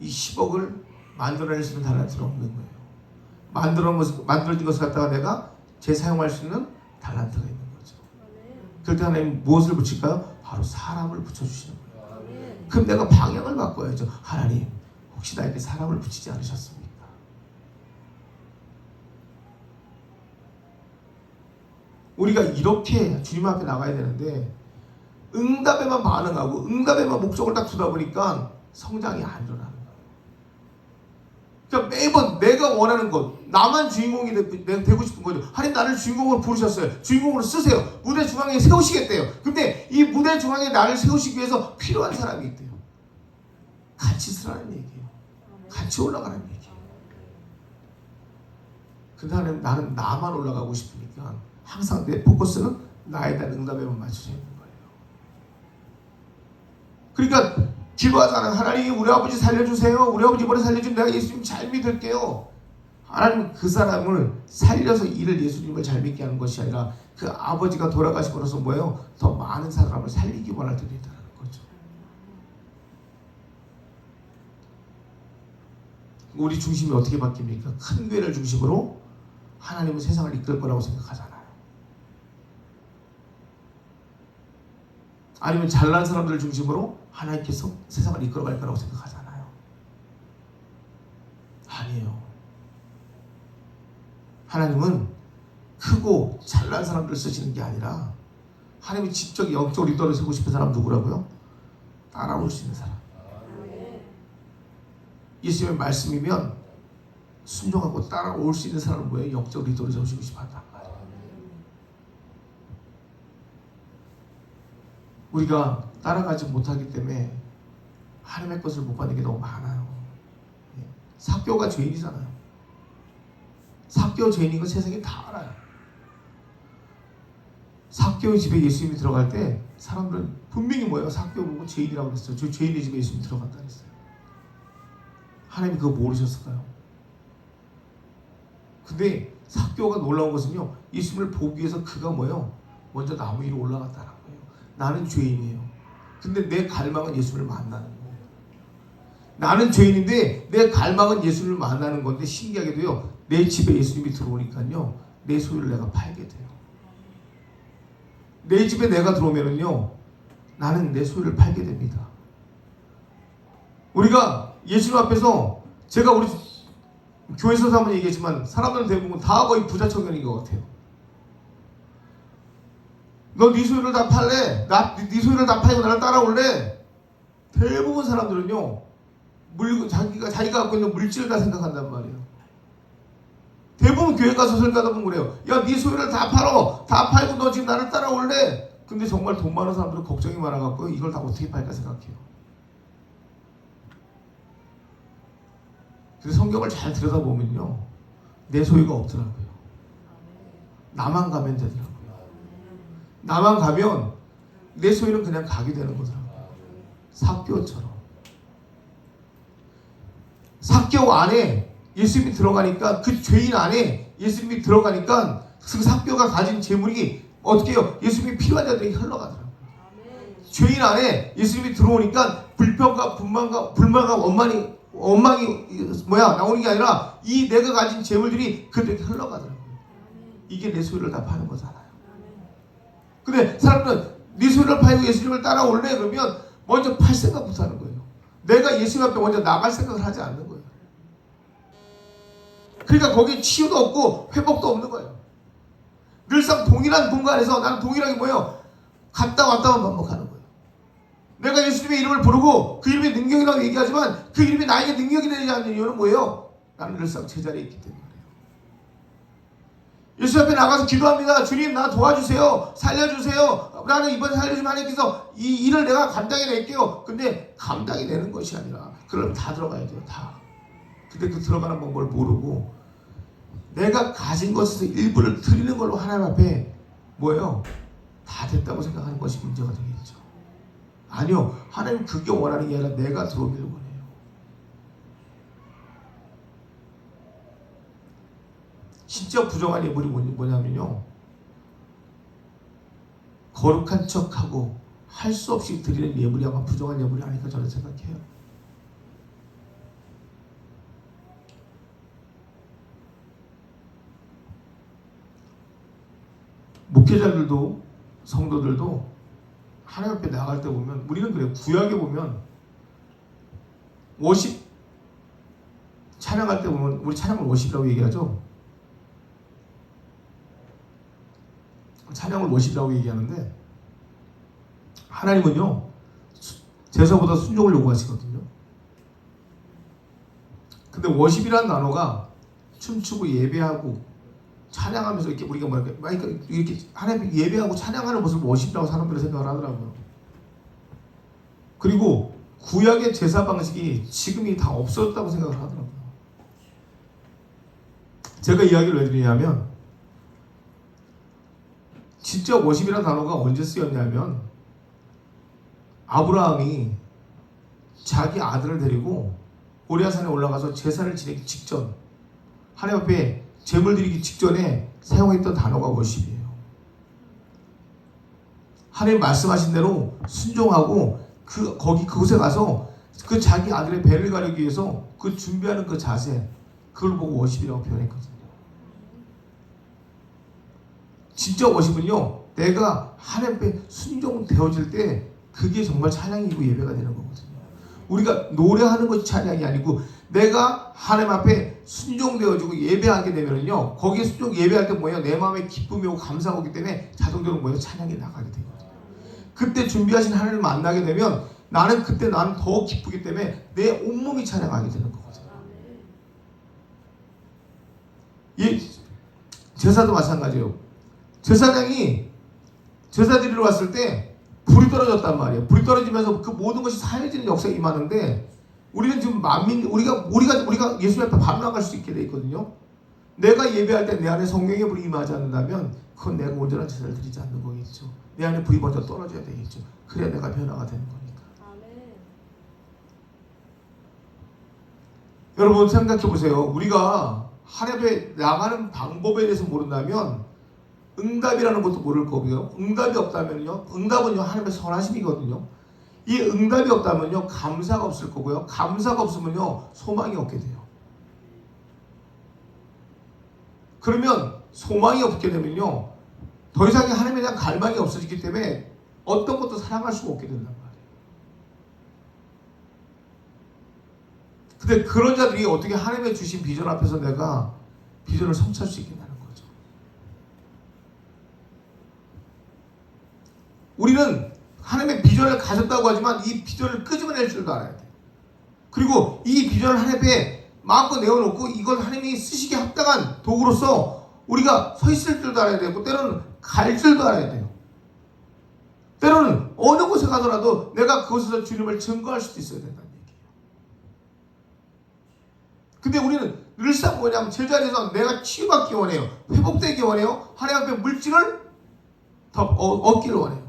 이 10억을 만들어낼 수 있는 달란트는 없는 거예요. 만들어진 것을 갖다가 내가 재사용할 수 있는 달란트가 있는 거죠. 그럴 때 하나님 무엇을 붙일까요? 바로 사람을 붙여주시는 거예요. 그럼 내가 방향을 바꿔야죠. 하나님 혹시 나에게 사랑을 붙이지 않으셨습니까? 우리가 이렇게 주님 앞에 나가야 되는데 응답에만 반응하고 응답에만 목적을 딱 두다 보니까 성장이 안 일어나는 거예요. 그러니까 매번 내가 원하는 것, 나만 주인공이 되고 싶은 거죠. 하나님 나를 주인공으로 부르셨어요. 주인공으로 쓰세요. 무대 중앙에 세우시겠대요. 근데 이 무대 중앙에 나를 세우시기 위해서 필요한 사람이 있대요. 같이 쓰라는 얘기예요. 같이 올라가는 얘기예요. 그 다음에 나는 나만 올라가고 싶으니까 항상 내 포커스는 나에 대한 응답에만 맞춰져 있는 거예요. 그러니까 기도하잖아요. 하나님 우리 아버지 살려주세요. 우리 아버지 이번에 살려주면 내가 예수님 잘 믿을게요. 하나님 그 사람을 살려서 이를 예수님을 잘 믿게 하는 것이 아니라 그 아버지가 돌아가시고 나서 뭐예요? 더 많은 사람을 살리기 원할 때도 있다는 거죠. 우리 중심이 어떻게 바뀝니까? 큰 교회를 중심으로 하나님은 세상을 이끌 거라고 생각하잖아요. 아니면 잘난 사람들을 중심으로 하나님께서 세상을 이끌어갈 거라고 생각하잖아요. 아니에요. 하나님은 크고 잘난 사람들을 쓰시는 게 아니라 하나님이 직접 영적 리더를 세우고 싶은 사람 누구라고요? 따라올 수 있는 사람. 예수님의 말씀이면 순종하고 따라올 수 있는 사람은 뭐예요? 영적 리더를 세우시고 싶어 한단 말이에요. 우리가 따라가지 못하기 때문에 하나님의 것을 못 받는 게 너무 많아요. 삭개오가 죄인이잖아요. 삭개오 죄인인 건 세상이 다 알아요. 삭개오의 집에 예수님이 들어갈 때 사람들은 분명히 뭐예요? 삭개오 보고 죄인이라고 그랬어요. 저 죄인의 집에 예수님이 들어간다 그랬어요. 하나님이 그거 모르셨을까요? 근데 삭개오가 놀라운 것은요, 예수님을 보기 위해서 그가 뭐예요? 먼저 나무 위로 올라갔다는 거예요. 나는 죄인이에요. 근데 내 갈망은 예수를 만나는 거예요. 나는 죄인인데 내 갈망은 예수를 만나는 건데, 신기하게도요, 내 집에 예수님이 들어오니까요, 내 소유를 내가 팔게 돼요. 내 집에 내가 들어오면은요, 나는 내 소유를 팔게 됩니다. 우리가 예수님 앞에서, 제가 우리 교회에서 한번 얘기했지만 사람들은 대부분 다 거의 부자 청년인 것 같아요. 너 네 소유를 다 팔래? 네 소유를 다 팔고 나를 따라올래? 대부분 사람들은요, 자기가 갖고 있는 물질을 다 생각한단 말이에요. 대부분 교회 가서 설교하다 보면 그래요. 야, 네 소유를 다 팔어. 다 팔고 너 지금 나를 따라올래? 근데 정말 돈 많은 사람들은 걱정이 많아갖고 이걸 다 어떻게 팔까 생각해요. 그래서 성경을 잘 들여다보면요, 내 소유가 없더라고요. 나만 가면 되더라고요. 나만 가면 내 소유는 그냥 가게 되는 거더라고요. 삭개오처럼. 삭개오 안에 예수님이 들어가니까, 그 죄인 안에 예수님이 들어가니까 그 삭개오가 가진 재물이 어떻게 해요? 예수님이 필요한 자들에게 흘러가더라고요. 죄인 안에 예수님이 들어오니까 불평과 불만과 원망이 나오는 게 아니라 이 내가 가진 재물들이 그들에게 흘러가더라고요. 이게 내 소유를 다 파는 거잖아요. 근데 사람들은 네 소유를 팔고 예수님을 따라올래? 그러면 먼저 팔 생각부터 하는 거예요. 내가 예수님 앞에 먼저 나갈 생각을 하지 않는 거예요. 그러니까 거기에 치유도 없고 회복도 없는 거예요. 늘상 동일한 공간에서, 나는 동일하게 뭐예요? 갔다 왔다만 반복하는 거예요. 내가 예수님의 이름을 부르고 그 이름의 능력이라고 얘기하지만 그 이름이 나에게 능력이 되지 않는 이유는 뭐예요? 나는 늘상 제자리에 있기 때문에. 예수 앞에 나가서 기도합니다. 주님, 나 도와주세요. 살려주세요. 나는 이번에 살려주면 하나님께서 이 일을 내가 감당해낼게요. 근데 감당해내는 것이 아니라, 그럼 다 들어가야 돼요. 다. 근데 그 들어가는 방법을 모르고 내가 가진 것에서 일부를 드리는 걸로 하나님 앞에 뭐예요? 다 됐다고 생각하는 것이 문제가 되겠죠. 아니요. 하나님 그게 원하는 게 아니라 내가 들어오기를 원해요. 진짜 부정한 예물이 뭐냐면요, 거룩한 척하고 할 수 없이 드리는 예물이 아마 부정한 예물이 아닐까 저는 생각해요. 목회자들도 성도들도 하나님 앞에 나갈 때 보면, 우리는 그래요. 구약에 보면 워십 찬양할 때 보면 우리 찬양을 워십이라고 얘기하죠. 찬양을 워십이라고 얘기하는데 하나님은요 제사보다 순종을 요구하시거든요. 근데 워십이라는 단어가 춤추고 예배하고 찬양하면서 이렇게 우리가 이렇게 하나님 예배하고 찬양하는 모습을 워십이라고 사람들이 생각을 하더라고요. 그리고 구약의 제사 방식이 지금이 다 없어졌다고 생각을 하더라고요. 제가 이야기를 왜 드리냐면 진짜 워십이라는 단어가 언제 쓰였냐면 아브라함이 자기 아들을 데리고 모리아산에 올라가서 제사를 지내기 직전 하나님 앞에 제물 드리기 직전에 사용했던 단어가 워십이에요. 하나님 말씀하신 대로 순종하고 그곳에 가서 그 자기 아들의 배를 가르기 위해서 그 준비하는 그 자세 그걸 보고 워십이라고 표현했거든요. 진짜 워십은요 내가 하나님 앞에 순종되어질 때 그게 정말 찬양이고 예배가 되는 거거든요. 우리가 노래하는 것이 찬양이 아니고 내가 하나님 앞에 순종되어지고 예배하게 되면은요 거기에 순종 예배할 때 뭐예요? 내 마음에 기쁨이 오고 감사가 오기 때문에 자동적으로 뭐예요? 찬양이 나가게 되거든요. 그때 준비하신 하나님을 만나게 되면 나는 더 기쁘기 때문에 내 온몸이 찬양하게 되는 거거든요. 이 제사도 마찬가지예요. 제사장이 제사 드리러 왔을 때 불이 떨어졌단 말이에요. 불이 떨어지면서 그 모든 것이 사해지는 역사가 임하는데 우리는 지금 우리가 예수님 앞에 바로 나갈 수 있게 돼 있거든요. 내가 예배할 때 내 안에 성령의 불이 임하지 않는다면 그건 내가 온전한 제사를 드리지 않는 거겠죠. 내 안에 불이 먼저 떨어져야 되겠죠. 그래야 내가 변화가 되는 거니까. 아멘. 여러분 생각해 보세요. 우리가 하나님 앞에 나가는 방법에 대해서 모른다면 응답이라는 것도 모를 거고요. 응답이 없다면요. 응답은요 하나님의 선하심이거든요. 이 응답이 없다면요 감사가 없을 거고요. 감사가 없으면요 소망이 없게 돼요. 그러면 소망이 없게 되면요 더 이상의 하나님에 대한 갈망이 없어지기 때문에 어떤 것도 사랑할 수가 없게 된단 말이에요. 근데 그런 자들이 어떻게 하나님의 주신 비전 앞에서 내가 비전을 성취할 수 있겠냐는 거죠. 우리는 하나님의 비전을 가졌다고 하지만 이 비전을 끄집어낼 줄도 알아야 돼. 그리고 이 비전을 하나님 앞에 마음껏 내어놓고 이걸 하나님이 쓰시기에 합당한 도구로서 우리가 서 있을 줄도 알아야 되고 때로는 갈 줄도 알아야 돼요. 때로는 어느 곳에 가더라도 내가 그곳에서 주님을 증거할 수도 있어야 된다는 얘기예요. 근데 우리는 늘상 뭐냐면 제자리에서 내가 치유받기 원해요. 회복되기 원해요. 하나님 앞에 물질을 더 얻기를 원해요.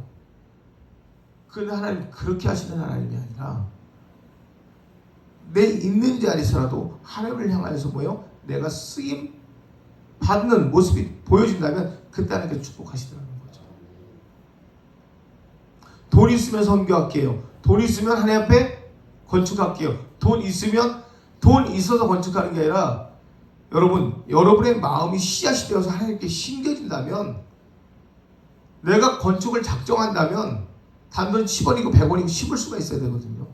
그런데 하나님 그렇게 하시는 하나님이 아니라 내 있는 자리에서라도 하나님을 향하여서 뭐요? 내가 쓰임 받는 모습이 보여진다면 그때 하나님께 축복하시더라는 거죠. 돈 있으면 선교할게요. 돈 있으면 하나님 앞에 건축할게요. 돈 있으면 돈 있어서 건축하는 게 아니라 여러분의 마음이 씨앗이 되어서 하나님께 심겨진다면 내가 건축을 작정한다면 단돈 10원이고 100원이고 심을 수가 있어야 되거든요.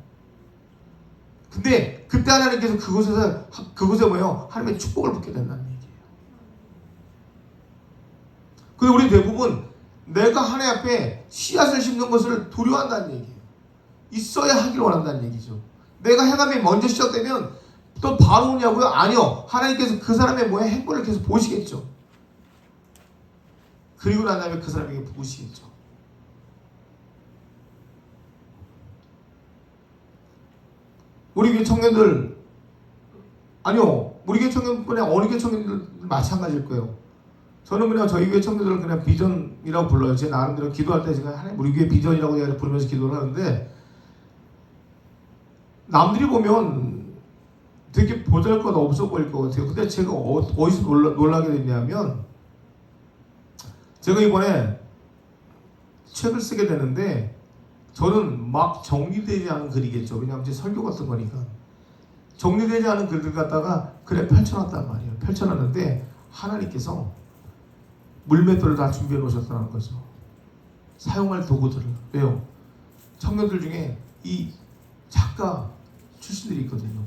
근데 그때 하나님께서 그곳에 뭐요? 하나님의 축복을 받게 된다는 얘기예요. 근데 우리 대부분 내가 하나님 앞에 씨앗을 심는 것을 두려워한다는 얘기예요. 있어야 하기를 원한다는 얘기죠. 내가 행함이 먼저 시작되면 또 바로 오냐고요? 아니요. 하나님께서 그 사람의 행보를 계속 보시겠죠. 그리고 난 다음에 그 사람에게 부으시겠죠. 우리 교회 청년들 아니요. 우리 교회 청년뿐이 아니라 어느 교회 청년들 마찬가지일 거예요. 저는 그냥 저희 교회 청년들을 그냥 비전이라고 불러요. 제 나름대로 기도할 때 제가 하나님 우리 교회 비전이라고 부르면서 기도를 하는데 남들이 보면 되게 보잘것 없어 보일 것 같아요. 근데 제가 어디서 놀라게 됐냐면 제가 이번에 책을 쓰게 되는데 저는 막 정리되지 않은 글이겠죠. 왜냐하면 제 설교 같은 거니까. 정리되지 않은 글들 갖다가 글에 펼쳐놨단 말이에요. 펼쳐놨는데 하나님께서 물맷돌을 다 준비해 놓으셨다는 거죠. 사용할 도구들을. 왜요? 청년들 중에 이 작가 출신들이 있거든요.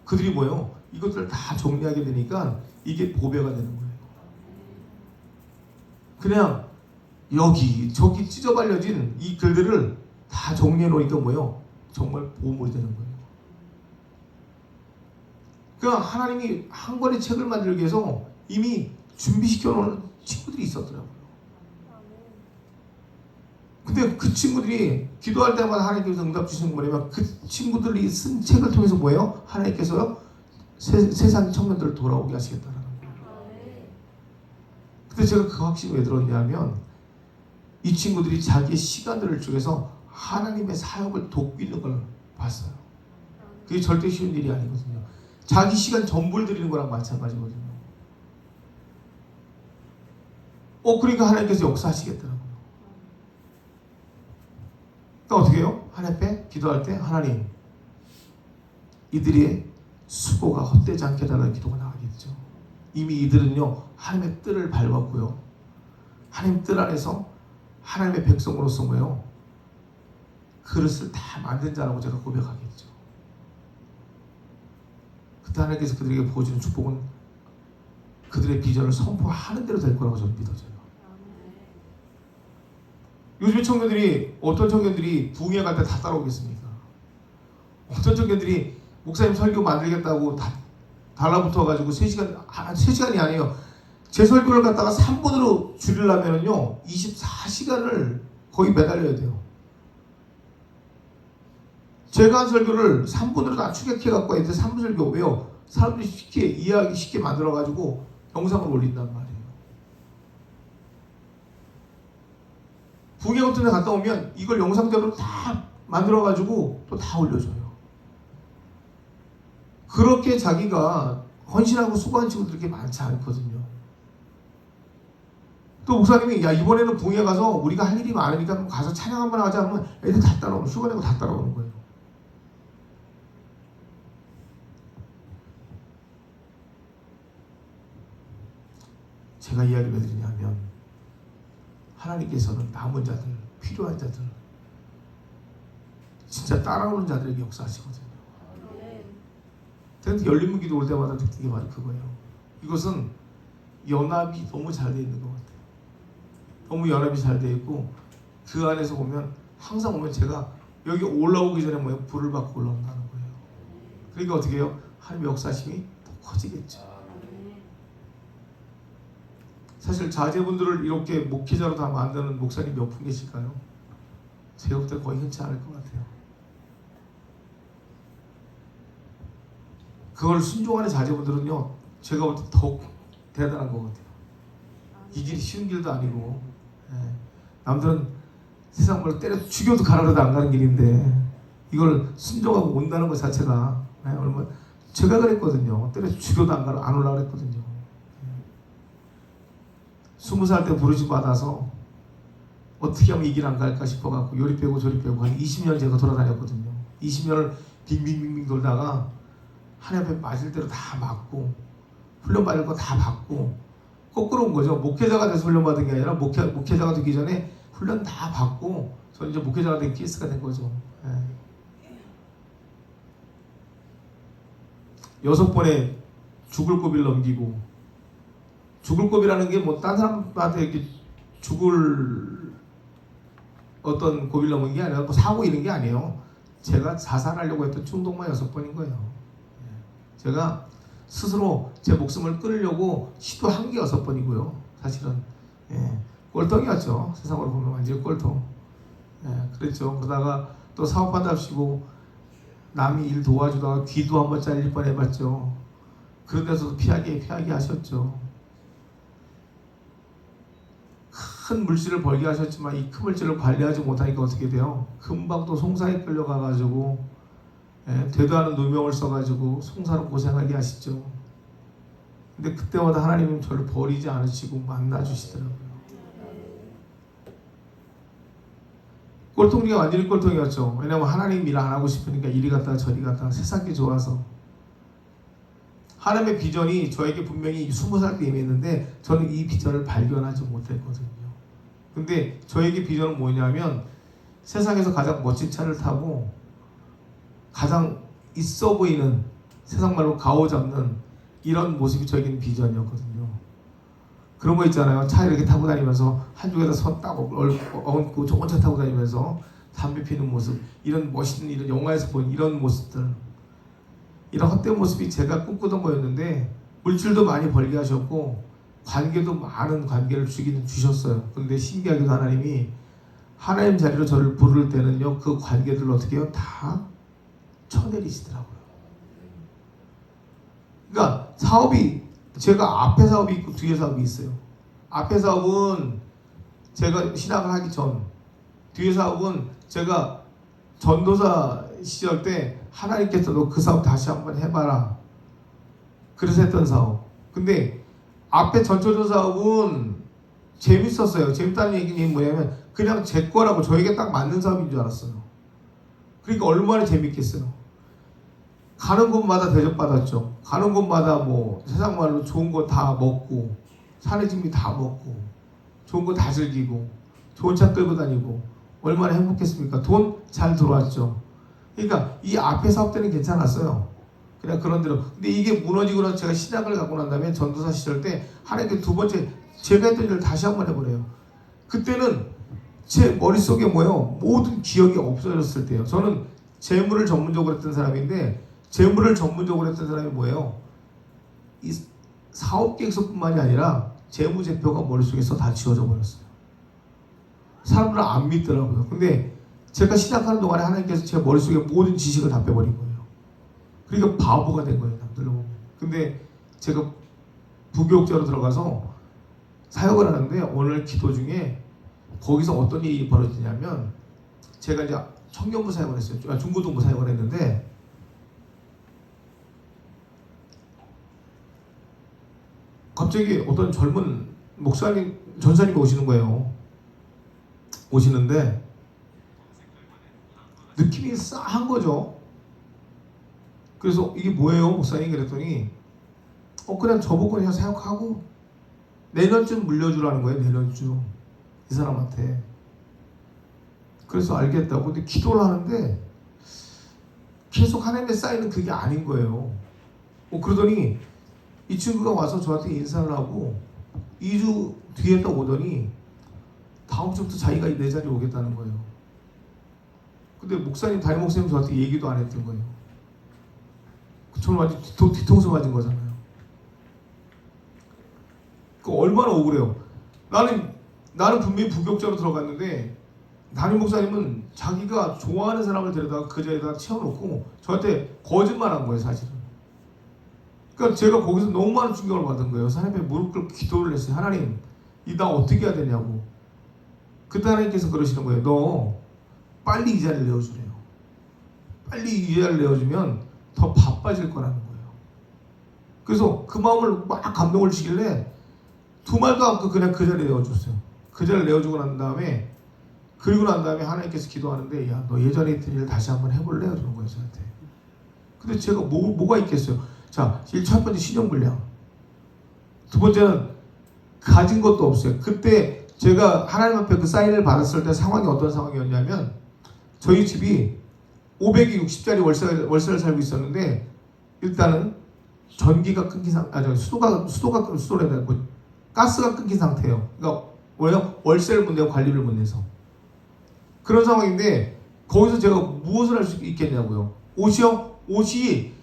그들이 뭐예요? 이것들을 다 정리하게 되니까 이게 보배가 되는 거예요. 그냥 여기 저기 찢어발려진 이 글들을 다 정리해 놓으니까 뭐예요? 정말 보물이 되는 거예요. 그러니까 하나님이 한 권의 책을 만들기 위해서 이미 준비시켜 놓은 친구들이 있었더라고요. 근데 그 친구들이 기도할 때마다 하나님께서 응답 주시는 거냐면 그 친구들이 쓴 책을 통해서 뭐예요? 하나님께서 세상 청년들을 돌아오게 하시겠다는 거예요. 근데 제가 그 확신이 왜 들었냐면 이 친구들이 자기의 시간들을 쪼개서 하나님의 사역을 돕기는 걸 봤어요. 그게 절대 쉬운 일이 아니거든요. 자기 시간 전부를 드리는 거랑 마찬가지거든요. 그러니까 하나님께서 역사하시겠더라고요. 그러니까 어떻게 해요? 하나님 앞에 기도할 때 하나님 이들의 수고가 헛되지 않게 해달라는 기도가 나가겠죠. 이미 이들은요 하나님의 뜰을 밟았고요. 하나님 뜰 안에서 하나님의 백성으로서 뭐예요? 그릇을 다 만든 자라고 제가 고백하겠죠. 그때 하나님께서 그들에게 보여주는 축복은 그들의 비전을 선포하는 대로 될 거라고 저는 믿어져요. 요즘에 청년들이 어떤 청년들이 부흥회 갈 때 다 따라오겠습니까? 어떤 청년들이 목사님 설교 만들겠다고 다 달라붙어가지고 3시간이 아니에요. 제 설교를 갖다가 3분으로 줄이려면요 24시간을 거의 매달려야 돼요. 제가 한 설교를 3분으로 다 축약해갖고 애들 3분 설교 왜요? 사람들이 쉽게 이해하기 쉽게 만들어가지고 영상을 올린단 말이에요. 부흥회 같은 데 갔다 오면 이걸 영상대로 다 만들어가지고 또 다 올려줘요. 그렇게 자기가 헌신하고 수고한 친구들이 그렇게 많지 않거든요. 또 목사님이 야 이번에는 부흥회 가서 우리가 할 일이 많으니까 가서 찬양 한번 하자 하면 애들 다 따라오는 휴가 내고 다 따라오는 거예요. 제가 이야기를 해드리냐면 하나님께서는 남은 자들, 필요한 자들 진짜 따라오는 자들에게 역사하시거든요. 근데 열린문 기도 올 때마다 느끼는 게 바로 그거예요. 이것은 연합이 너무 잘 돼 있는 것 같아요. 너무 연합이 잘 돼 있고 그 안에서 보면 항상 보면 제가 여기 올라오기 전에 뭐예요? 불을 받고 올라온다는 거예요. 그러니까 어떻게 해요? 하나님의 역사심이 더 커지겠죠. 사실 자제분들을 이렇게 목회자로 다 만드는 목사님 몇 분 계실까요? 제가 볼 때 거의 흔치 않을 것 같아요. 그걸 순종하는 자제분들은요 제가 볼 때 더욱 대단한 것 같아요. 이 길이 쉬운 길도 아니고 남들은 세상 말로 때려 죽여도 가라라도 안 가는 길인데 이걸 순종하고 온다는 것 자체가 얼마 제가 그랬거든요. 때려 죽여도 안 올라 그랬거든요. 20살 때 부르심 받아서 어떻게 하면 이 길 안 갈까 싶어갖고 요리 빼고 저리 빼고 한 20년 제가 돌아다녔거든요. 20년을 빙빙빙빙 돌다가 하나님 앞에 맞을 대로 다 맞고 훈련 받을 거 다 받고 거꾸로 온 거죠. 목회자가 돼서 훈련 받은 게 아니라 목회자가 되기 전에 훈련 다 받고 저는 이제 목회자가 된 케이스가 된 거죠. 6번의 죽을 고비를 넘기고 죽을 고비라는 게 뭐 딴 사람한테 이렇게 죽을 어떤 고비를 넘은 게 아니라 뭐 사고 이런 게 아니에요. 제가 자살하려고 했던 충동만 6번인 거예요. 제가 스스로 제 목숨을 끊으려고 시도한 게 6번이고요. 사실은 꼴통이었죠. 세상으로 보면 완전히 꼴통. 그랬죠. 그러다가 또 사업한답시고 남이 일 도와주다가 귀도 한번 잘릴 뻔 해봤죠. 그런 데서도 피하게 하셨죠. 큰 물질을 벌게 하셨지만 이 큰 물질을 관리하지 못하니까 어떻게 돼요? 금방 또 송사에 끌려가가지고 되도 않은 누명을 써가지고 송사로 고생하게 하시죠. 근데 그때마다 하나님은 저를 버리지 않으시고 만나주시더라고요. 꼴통이가 완전히 꼴통이었죠. 왜냐면 하나님 일 안 하고 싶으니까 이리 갔다가 저리 갔다가 세상이 좋아서. 하나님의 비전이 저에게 분명히 20살 때 임했는데 저는 이 비전을 발견하지 못했거든요. 근데 저에게 비전은 뭐냐면 세상에서 가장 멋진 차를 타고 가장 있어 보이는 세상 말로 가오잡는 이런 모습이 저에게는 비전이었거든요. 그런 거 있잖아요. 차 이렇게 타고 다니면서 한쪽에다 손 딱 얹고 좋은 차 타고 다니면서 담배 피는 모습, 이런 멋있는 이런 영화에서 본 이런 모습들, 이런 헛된 모습이 제가 꿈꾸던 거였는데 물질도 많이 벌게 하셨고 관계도 많은 관계를 주셨어요. 그런데 신기하게도 하나님이 하나님 자리로 저를 부를 때는요, 그 관계들을 어떻게 해요? 다 쳐내리시더라고요. 그러니까 사업이, 제가 앞에 사업이 있고 뒤에 사업이 있어요. 앞에 사업은 제가 신학을 하기 전, 뒤에 사업은 제가 전도사 시절 때 하나님께서 너 그 사업 다시 한번 해봐라, 그래서 했던 사업. 근데 앞에 전초전 사업은 재밌었어요. 재밌다는 얘기는 뭐냐면 그냥 제 거라고, 저에게 딱 맞는 사업인 줄 알았어요. 그러니까 얼마나 재밌겠어요. 가는 곳마다 대접받았죠. 가는 곳마다 뭐 세상 말로 좋은 거 다 먹고, 산의 진미 다 먹고, 좋은 거 다 즐기고, 좋은 차 끌고 다니고, 얼마나 행복했습니까? 돈 잘 들어왔죠. 그러니까 이 앞에 사업 때는 괜찮았어요. 그냥 그런 대로. 근데 이게 무너지고 나서 제가 신학을 갖고 난 다음에 전도사 시절 때 하나님께 두 번째 제가 했던 일을 다시 한번 해보래요. 그때는 제 머릿속에 뭐예요? 모든 기억이 없어졌을 때요. 저는 재물을 전문적으로 했던 사람인데, 재물을 전문적으로 했던 사람이 뭐예요? 이 사업 계획서뿐만이 아니라 재무제표가 머릿속에서 다 지워져 버렸어요. 사람들은 안 믿더라고요. 근데 제가 시작하는 동안에 하나님께서 제 머릿속에 모든 지식을 다 빼버린 거예요. 그러니까 바보가 된 거예요, 남들로 보면. 근데 제가 부교육자로 들어가서 사역을 하는데 오늘 기도 중에 거기서 어떤 일이 벌어지냐면, 제가 이제 청년부 사역을 했어요. 중고등부 사역을 했는데, 갑자기 어떤 젊은 목사님, 전사님이 오시는 거예요. 오시는데 느낌이 싸한 거죠. 그래서 이게 뭐예요, 목사님? 그랬더니 그냥 저보고 그냥 사역하고 내년쯤 물려주라는 거예요. 내년쯤 이 사람한테. 그래서 알겠다고. 근데 기도를 하는데 계속 하나님의 쌓이는 그게 아닌 거예요. 그러더니 이 친구가 와서 저한테 인사를 하고 2주 뒤에 딱 오더니 다음 주부터 자기가 내 자리에 오겠다는 거예요. 근데 목사님, 담임 목사님 저한테 얘기도 안 했던 거예요. 저는 완전 뒤통수 맞은 거잖아요. 얼마나 억울해요. 나는 분명히 부교육자로 들어갔는데 담임 목사님은 자기가 좋아하는 사람을 데려다가 그 자리에다 채워놓고 저한테 거짓말한 거예요, 사실은. 그러니까 제가 거기서 너무 많은 충격을 받은 거예요. 하나님 앞에 무릎 꿇고 기도를 했어요. 하나님, 나 어떻게 해야 되냐고. 그때 하나님께서 그러시는 거예요. 너 빨리 이 자리를 내어주래요. 빨리 이 자리를 내어주면 더 바빠질 거라는 거예요. 그래서 그 마음을 막 감동을 주길래 두 말도 않고 그냥 그 자리에 내어줬어요. 그 자리를 내어주고 난 다음에, 그리고 난 다음에 하나님께서 기도하는데, 야, 너 예전에 했던 일 다시 한번 해볼래? 그러는 거예요, 저한테. 근데 제가 뭐가 있겠어요. 자, 첫 번째 신용불량. 두 번째는 가진 것도 없어요. 그때 제가 하나님 앞에 그 사인을 받았을 때 상황이 어떤 상황이었냐면, 저희 집이 560짜리 월세를 살고 있었는데, 일단은 전기가 끊긴 가스가 끊긴 상태예요. 그러니까 왜요? 월세를 못 내고 관리를 못 내서. 그런 상황인데 거기서 제가 무엇을 할 수 있겠냐고요. 옷이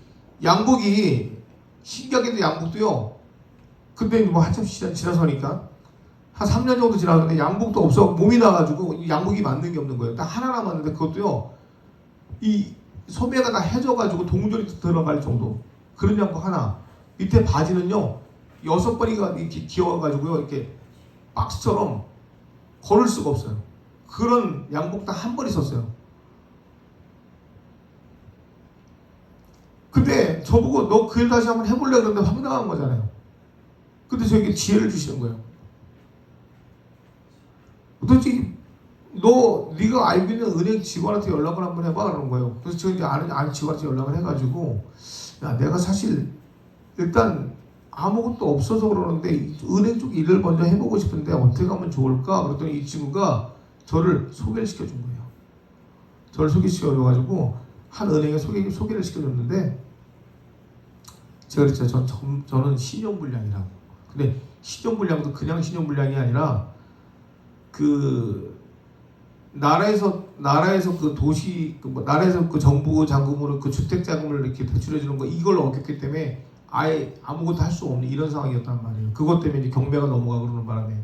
양복이, 신기하게도 양복도요. 근데 뭐 한참 지나서니까 한 3년 정도 지나서는데 양복도 없어. 몸이 나가지고 양복이 맞는 게 없는 거예요. 딱 하나 남았는데 그것도요, 이 소매가 다 해져가지고 동전이 들어갈 정도. 그런 양복 하나. 밑에 바지는요, 6번이가 이렇게 기어가지고요, 이렇게 박스처럼 걸을 수가 없어요. 그런 양복 딱 한 번 있었어요. 근데 저보고 너 그 일 다시 한번 해볼래? 그러는데 황당한 거잖아요. 근데 저에게 지혜를 주시는 거예요. 도대체 네가 알고 있는 은행 직원한테 연락을 한번 해봐, 그러는 거예요. 그래서 제가 이제 아는 직원한테 연락을 해가지고, 야, 내가 사실 일단 아무것도 없어서 그러는데 은행 쪽 일을 먼저 해보고 싶은데 어떻게 하면 좋을까? 그랬더니 이 친구가 저를 소개를 시켜준 거예요. 저를 소개시켜줘가지고 한 은행에 소개를 시켜줬는데, 제가 그랬죠. 저는 신용불량이라고. 근데 신용불량도 그냥 신용불량이 아니라 그 나라에서 그 도시 나라에서 그 정부 자금으로 그 주택 자금을 이렇게 대출해 주는 거 이걸 어겼기 때문에 아예 아무것도 할 수 없는 이런 상황이었단 말이에요. 그것 때문에 이제 경매가 넘어가고 그러는 바람에.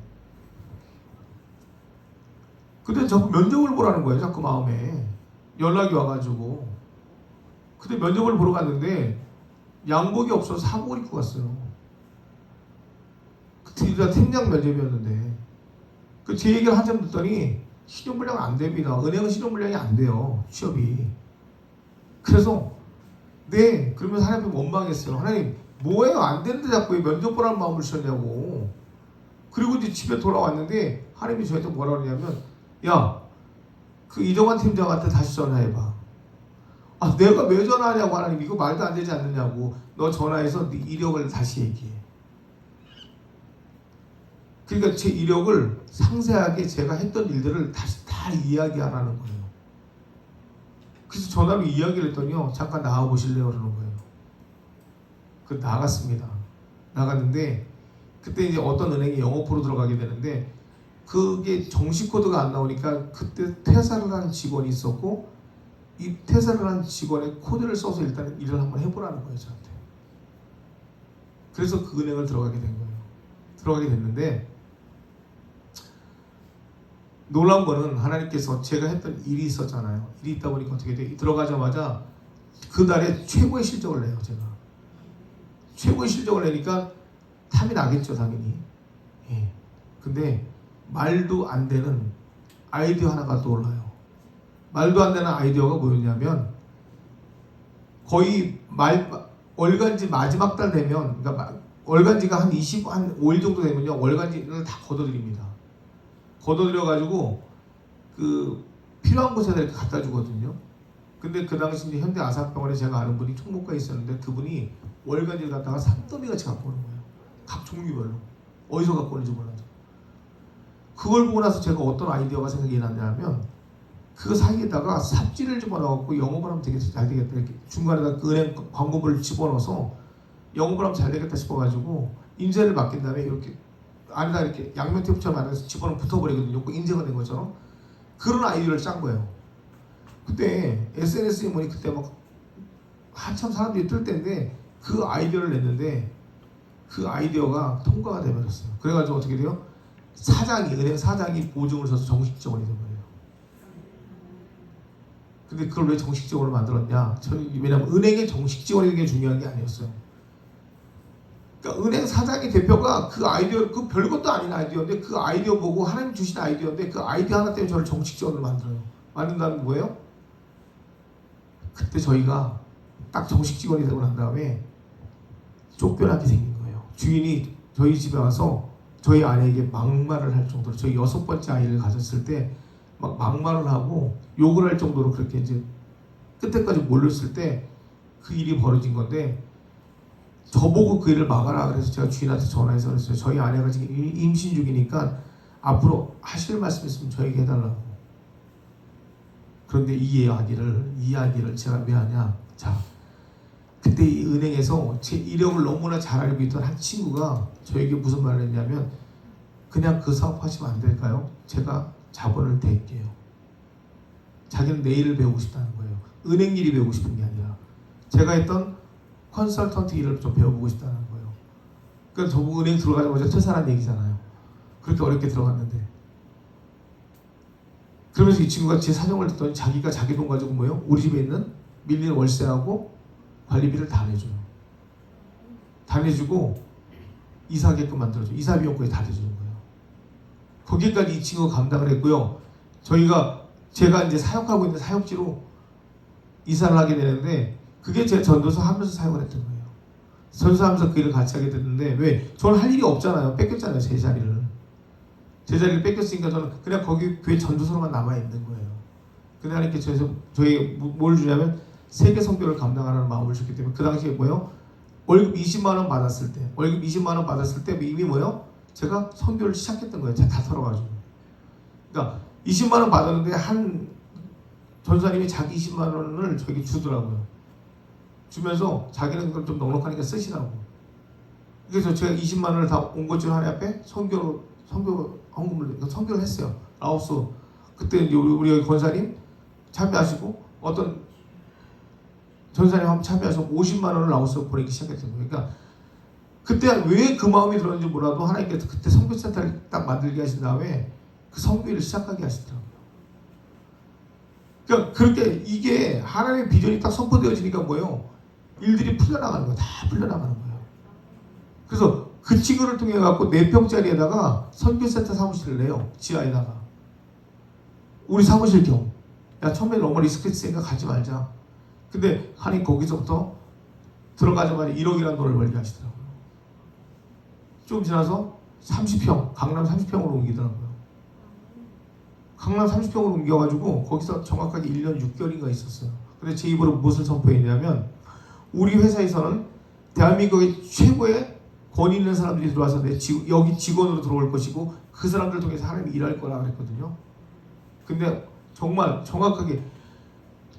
근데 자꾸 면접을 보라는 거예요. 자꾸 마음에 연락이 와가지고. 근데 면접을 보러 갔는데 양복이 없어서 사복을 입고 갔어요. 그때 팀장 면접이었는데 제 얘기를 한참 듣더니 신용불량 안 됩니다. 은행은 신용불량이 안 돼요. 취업이. 그래서 네 그러면 하나님 원망했어요. 하나님 뭐예요? 안 되는데 자꾸 왜 면접 보라는 마음을 주셨냐고. 그리고 이제 집에 돌아왔는데 하나님이 저한테 뭐라 그러냐면 야 그 이정환 팀장한테 다시 전화해봐. 아 내가 왜 전화하냐고. 하나님 이거 말도 안 되지 않느냐고. 너 전화해서 네 이력을 다시 얘기해. 그러니까 제 이력을 상세하게 제가 했던 일들을 다시 다 이야기하라는 거예요. 그래서 전화로 이야기를 했더니요. 잠깐 나와 보실래요? 그러는 거예요. 나갔습니다. 나갔는데 그때 이제 어떤 은행에 영업으로 들어가게 되는데 그게 정식 코드가 안 나오니까 그때 퇴사를 한 직원이 있었고 이 퇴사를 한 직원의 코드를 써서 일단 일을 한번 해보라는 거예요. 저한테. 그래서 그 은행을 들어가게 된 거예요. 들어가게 됐는데 놀라운 거는 하나님께서 제가 했던 일이 있었잖아요. 일이 있다 보니까 어떻게 돼? 들어가자마자 그 달에 최고의 실적을 내요. 제가 최고의 실적을 내니까 탐이 나겠죠 당연히. 예. 근데 말도 안 되는 아이디어 하나가 떠올라요. 말도 안 되는 아이디어가 뭐였냐면 거의 월간지 마지막 달 되면 그러니까 월간지가 한 5일 정도 되면요 월간지를 다 걷어드립니다. 걷어들여가지고 그 필요한 곳에다 이렇게 갖다 주거든요. 근데 그 당시 이제 현대 아산병원에 제가 아는 분이 총무과에 있었는데 그분이 월간지를 갖다가 산더미같이 갖고 오는 거예요. 각 종류별로. 어디서 갖고 오는지 몰라서. 그걸 보고 나서 제가 어떤 아이디어가 생각이 났냐면 그 사이에다가 삽질을 집어넣고 영업을 하면 되게 잘 되겠다. 이렇게 중간에다 그 은행 광고물을 집어넣어서 영업을 하면 잘 되겠다 싶어가지고 인쇄를 맡긴 다음에 이렇게 안에다 이렇게 양면 테이프처럼 안에서 집어넣으면 붙어버리거든요. 그 인쇄가 된 것처럼. 그런 아이디어를 짠 거예요. 그때 SNS에 보니 그때 막 한참 사람들이 뜰 때인데 그 아이디어를 냈는데 그 아이디어가 통과가 돼버렸어요. 그래가지고 어떻게 돼요? 은행 사장이 보증을 서서 정식 직원이 된 거예요. 근데 그걸 왜 정식 직원으로 만들었냐? 왜냐면 은행의 정식 직원이 되는 게 중요한 게 아니었어요. 그러니까 은행 사장이 대표가 그 아이디어, 그 별것도 아닌 아이디어인데 그 아이디어 보고 하나님 주신 아이디어인데 그 아이디어 하나 때문에 저를 정식 직원으로 만들어요. 만든다는 뭐예요? 그때 저희가 딱 정식 직원이 되고 난 다음에 쫓겨나게 생긴 거예요. 주인이 저희 집에 와서 저희 아내에게 막말을 할 정도로 저희 6번째 아이를 가졌을 때 막 막말을 하고 욕을 할 정도로 그렇게 이제 끝에까지 몰렸을 때 그 일이 벌어진 건데 저보고 그 일을 막아라 그래서 제가 주인한테 전화해서 그랬어요. 저희 아내가 지금 임신 중이니까 앞으로 하실 말씀 있으면 저에게 해달라고. 그런데 이 이야기를 제가 왜 하냐? 자, 그때 이 은행에서 제 이력을 너무나 잘 알고 있던 한 친구가 저에게 무슨 말을 했냐면 그냥 그 사업 하시면 안 될까요? 제가 자본을 댈게요. 자기는 내일을 배우고 싶다는 거예요. 은행 일이 배우고 싶은 게 아니라 제가 했던 컨설턴트 일을 좀 배워보고 싶다는 거예요. 그러니까 저보고 은행 들어가자마자 퇴사라는 얘기잖아요. 그렇게 어렵게 들어갔는데 그러면서 이 친구가 제 사정을 듣더니 자기가 자기 돈 가지고 뭐예요? 우리 집에 있는 밀리는 월세하고 관리비를 다 내줘요. 다 내주고 이사하게끔 만들어줘요. 이사 비용까지 다 내주는 거예요. 거기까지 이 친구가 감당을 했고요. 제가 이제 사역하고 있는 사역지로 이사를 하게 되는데 그게 제 전도서 하면서 사역을 했던 거예요. 전도하면서 그 일을 같이 하게 됐는데 왜? 저는 할 일이 없잖아요. 뺏겼잖아요. 제 자리를 뺏겼으니까 저는 그냥 거기 교회 전도서로만 남아있는 거예요. 근데 하나님께 저에게 뭘 주냐면 세계 선교를 감당하라는 마음을 줬기 때문에 그 당시에 뭐예요? 월급 20만 원 받았을 때 이미 뭐예요? 제가 선교를 시작했던 거예요. 다 털어가지고. 그러니까 20만 원 받았는데 한 전사님이 자기 20만 원을 저에게 주더라고요. 주면서 자기는 그걸 좀 넉넉하니까 쓰시라고. 그래서 제가 20만 원을 다 온 것 중 하나 앞에 선교 헌금을 선교를 했어요. 라오스. 그때 이제 우리 여기 권사님 참여하시고 어떤 전사님 한번 참여하셔서 50만 원을 라오스로 보내기 시작했던 거예요. 그러니까 그때 왜 그 마음이 들었는지 몰라도 하나님께서 그때 선교센터를 딱 만들게 하신 다음에 그 선교를 시작하게 하시더라고요. 그러니까 그렇게 이게 하나님의 비전이 딱 선포되어지니까 뭐예요? 일들이 풀려나가는 거예요. 다 풀려나가는 거예요. 그래서 그 친구를 통해 갖고 4평짜리에다가 선교센터 사무실을 내요. 지하에다가. 우리 사무실 겸. 야, 처음에 너무 리스크했으니까 가지 말자. 근데 하나님 거기서부터 들어가자마자 1억이라는 돈을 벌게 하시더라고요. 좀 지나서 30평, 강남 30평으로 옮기더라고요. 강남 30평으로 옮겨가지고 거기서 정확하게 1년 6개월인가 있었어요. 근데 제 입으로 무엇을 선포했냐면 우리 회사에서는 대한민국의 최고의 권위 있는 사람들이 들어와서 여기 직원으로 들어올 것이고 그 사람들 통해서 하나님이 일할 거라 그랬거든요. 근데 정말 정확하게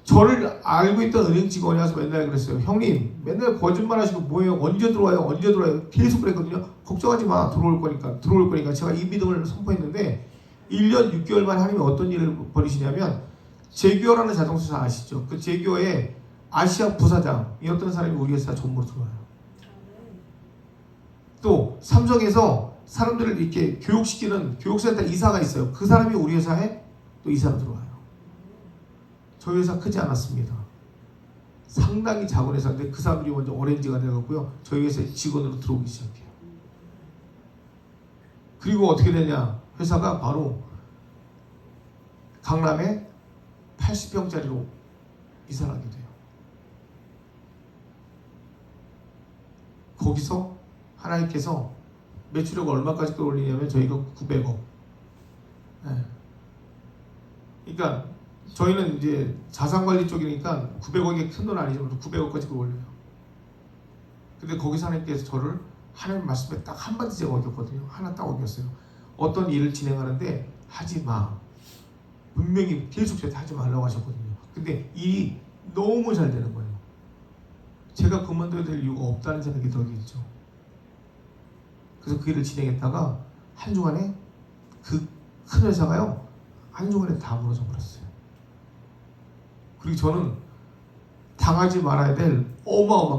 저를 알고 있던 은행 직원이 와서 맨날 그랬어요. 형님 맨날 거짓말 하시고 뭐예요? 언제 들어와요? 언제 들어와요? 계속 그랬거든요. 걱정하지 마. 들어올 거니까. 제가 이 믿음을 선포했는데 1년 6개월 만에 하나님이 어떤 일을 벌이시냐면 제교라는 자동차 아시죠? 그 제교의 아시아 부사장이었던 사람이 우리 회사 전무로 들어와요. 또 삼성에서 사람들을 이렇게 교육시키는 교육센터 이사가 있어요. 그 사람이 우리 회사에 또 이사로 들어와요. 저희 회사 크지 않았습니다. 상당히 작은 회사인데 그 사람들이 먼저 오렌지가 되었고요. 저희 회사에 직원으로 들어오기 시작해요. 그리고 어떻게 되냐? 회사가 바로 강남에 80평짜리로 이사를 하게 돼요. 거기서 하나님께서 매출액 얼마까지 끌어올리냐면 저희가 900억. 네. 그러니까 저희는 이제 자산관리 쪽이니까 900억이 큰 돈 아니지만 900억까지 끌어올려요. 근데 거기서 하나님께서 저를 하나님 말씀에 딱 한마디 제가 어겼거든요. 하나 딱 어겼어요. 어떤 일을 진행하는데 하지 마. 분명히 계속 저한테 하지 말라고 하셨거든요. 근데 일이 너무 잘 되는 거예요. 제가 그만둬야 될 이유가 없다는 생각이 들었겠죠. 그래서 그 일을 진행했다가 한중간에 그 큰 회사가요. 한중간에 다 무너져 버렸어요. 그리고 저는 당하지 말아야 될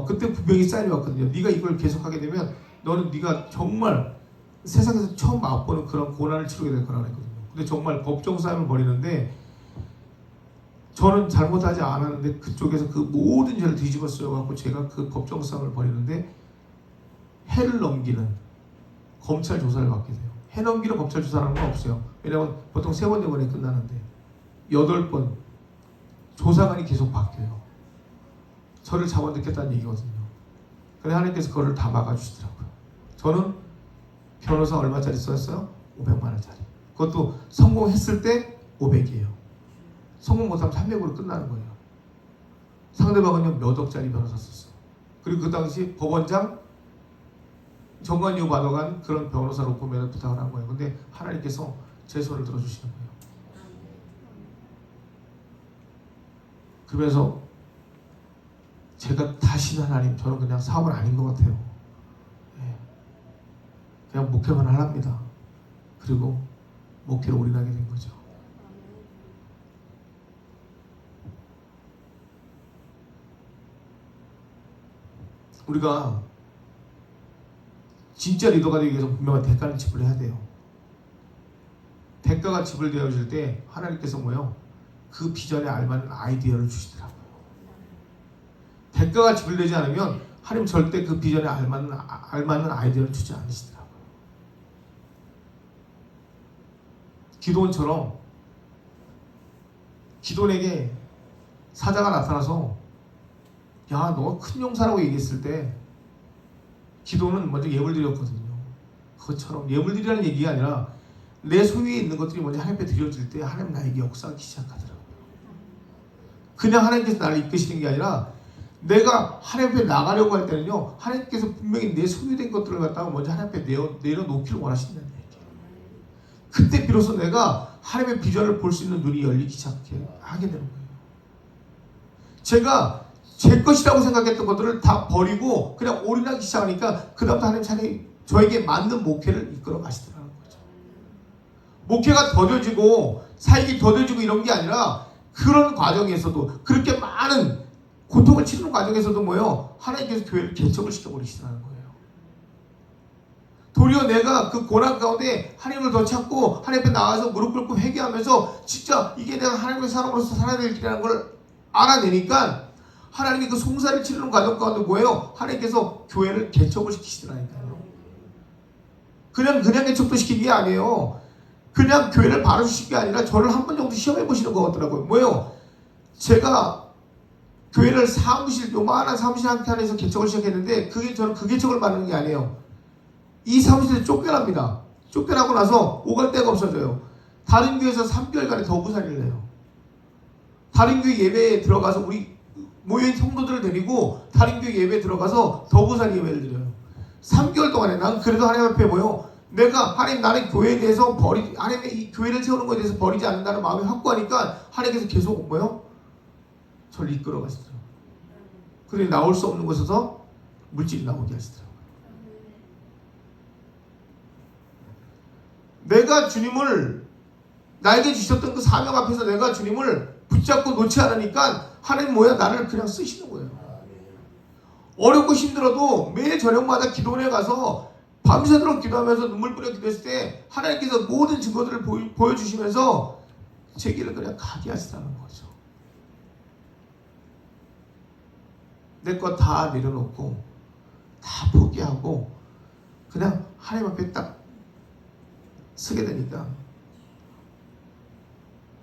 그때 분명히 사인이 왔거든요. 네가 이걸 계속하게 되면 네가 정말 세상에서 처음 맛보는 그런 고난을 치르게 될 거라고 했거든요. 근데 정말 법정 싸움을 벌이는데 저는 잘못하지 않았는데 그쪽에서 그 모든 죄를 뒤집어 쓰여갖고 제가 그 법정 싸움을 벌이는데 해를 넘기는 검찰 조사를 받게 돼요. 해 넘기는 검찰 조사라는 건 없어요. 왜냐하면 보통 3번, 4번에 끝나는데 8번 조사관이 계속 바뀌어요. 저를 잡아넣겠다는 얘기거든요. 근데 하나님께서 그거를 다 막아주시더라고요. 저는 변호사 얼마짜리 썼어요? 500만 원짜리. 그것도 성공했을 때 500이에요. 성공 못하면 300으로 끝나는 거예요. 상대방은요 몇 억짜리 변호사 썼어요. 그리고 그 당시 법원장 정관료 받아간 그런 변호사로 보면 부탁을 한 거예요. 근데 하나님께서 제 손을 들어주시는 거예요. 그러면서 제가 다시는 하나님 저는 그냥 사업은 아닌 것 같아요. 그냥 목회만 하랍니다. 그리고 목회를 올인하게 된 거죠. 우리가 진짜 리더가 되기 위해서 분명한 대가는 지불해야 돼요. 대가가 지불되어질 때 하나님께서 뭐요? 그 비전에 알맞는 아이디어를 주시더라고요. 대가가 지불되지 않으면 하나님 절대 그 비전에 알맞는 아이디어를 주지 않으시더라고요. 기도원처럼 기도원에게 사자가 나타나서 야, 너가 큰 용사라고 얘기했을 때 기도는 먼저 예물 드렸거든요. 그것처럼 예물 드리라는 얘기가 아니라 내 소유에 있는 것들이 먼저 하나님 앞에 드려질 때 하나님 나에게 역사하기 시작하더라고요. 그냥 하나님께서 나를 이끄시는 게 아니라 내가 하나님 앞에 나가려고 할 때는요, 하나님께서 분명히 내 소유된 것들을 갖다가 먼저 하나님 앞에 내려놓기를 원하신다는 얘기예요. 그때 비로소 내가 하나님의 비전을 볼 수 있는 눈이 열리기 시작하게 되는 거예요. 제가 제 것이라고 생각했던 것들을 다 버리고 그냥 올인하기 시작하니까 그다음부터 하나님 차라리 저에게 맞는 목회를 이끌어 가시더라는 거죠. 목회가 더뎌지고 사역이 더뎌지고 이런 게 아니라 그런 과정에서도 그렇게 많은 고통을 치르는 과정에서도 뭐예요? 하나님께서 교회를 개척을 시켜버리시더라는 거예요. 도리어 내가 그 고난 가운데 하나님을 더 찾고 하나님 앞에 나가서 무릎 꿇고 회개하면서 진짜 이게 내가 하나님의 사람으로서 살아야 될 길이라는 걸 알아내니까 하나님이 그 송사를 치르는 과정 가운데 뭐예요? 하나님께서 교회를 개척을 시키시더라니까요. 그냥 개척도 시킨 게 아니에요. 그냥 교회를 바로 주신 게 아니라 저를 한 번 정도 시험해 보시는 것 같더라고요. 뭐예요? 제가 교회를 사무실, 요만한 사무실 한 칸에서 개척을 시작했는데 그게 저는 그 개척을 말하는 게 아니에요. 이 사무실에서 쫓겨납니다. 쫓겨나고 나서 오갈 데가 없어져요. 다른 교회에서 3개월간의 더부살이를 해요. 다른 교회 예배에 들어가서 우리 모여있는 성도들을 데리고 다른 교회 예배에 들어가서 더부살이 예배를 드려요. 3개월 동안에 난 그래도 하나님 앞에 뭐요? 내가 하나님 나는 교회에 대해서 하나님의 이 교회를 세우는 것에 대해서 버리지 않는다는 마음이 확고하니까 하나님께서 계속 뭐요? 저를 이끌어 가시더라고요. 그러니 나올 수 없는 곳에서 물질이 나오게 하시더라고요. 내가 주님을 나에게 주셨던 그 사명 앞에서 내가 주님을 붙잡고 놓지 않으니까 하나님 뭐야? 나를 그냥 쓰시는 거예요. 어렵고 힘들어도 매일 저녁마다 기도원에 가서 밤새도록 기도하면서 눈물 뿌려 기도했을 때 하나님께서 모든 증거들을 보여주시면서 제 길을 그냥 가게 하시다는 거죠. 내 것 다 내려놓고 다 포기하고 그냥 하나님 앞에 딱 서게 되니까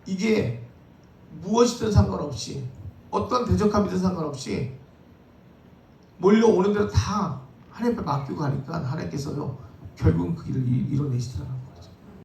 이게 무엇이든 상관없이 어떤 대적함이든 상관없이 몰려오는 대로 다 하나님 앞에 맡기고 가니까 하나님께서요 결국은 그 일을 이뤄내시더라고요.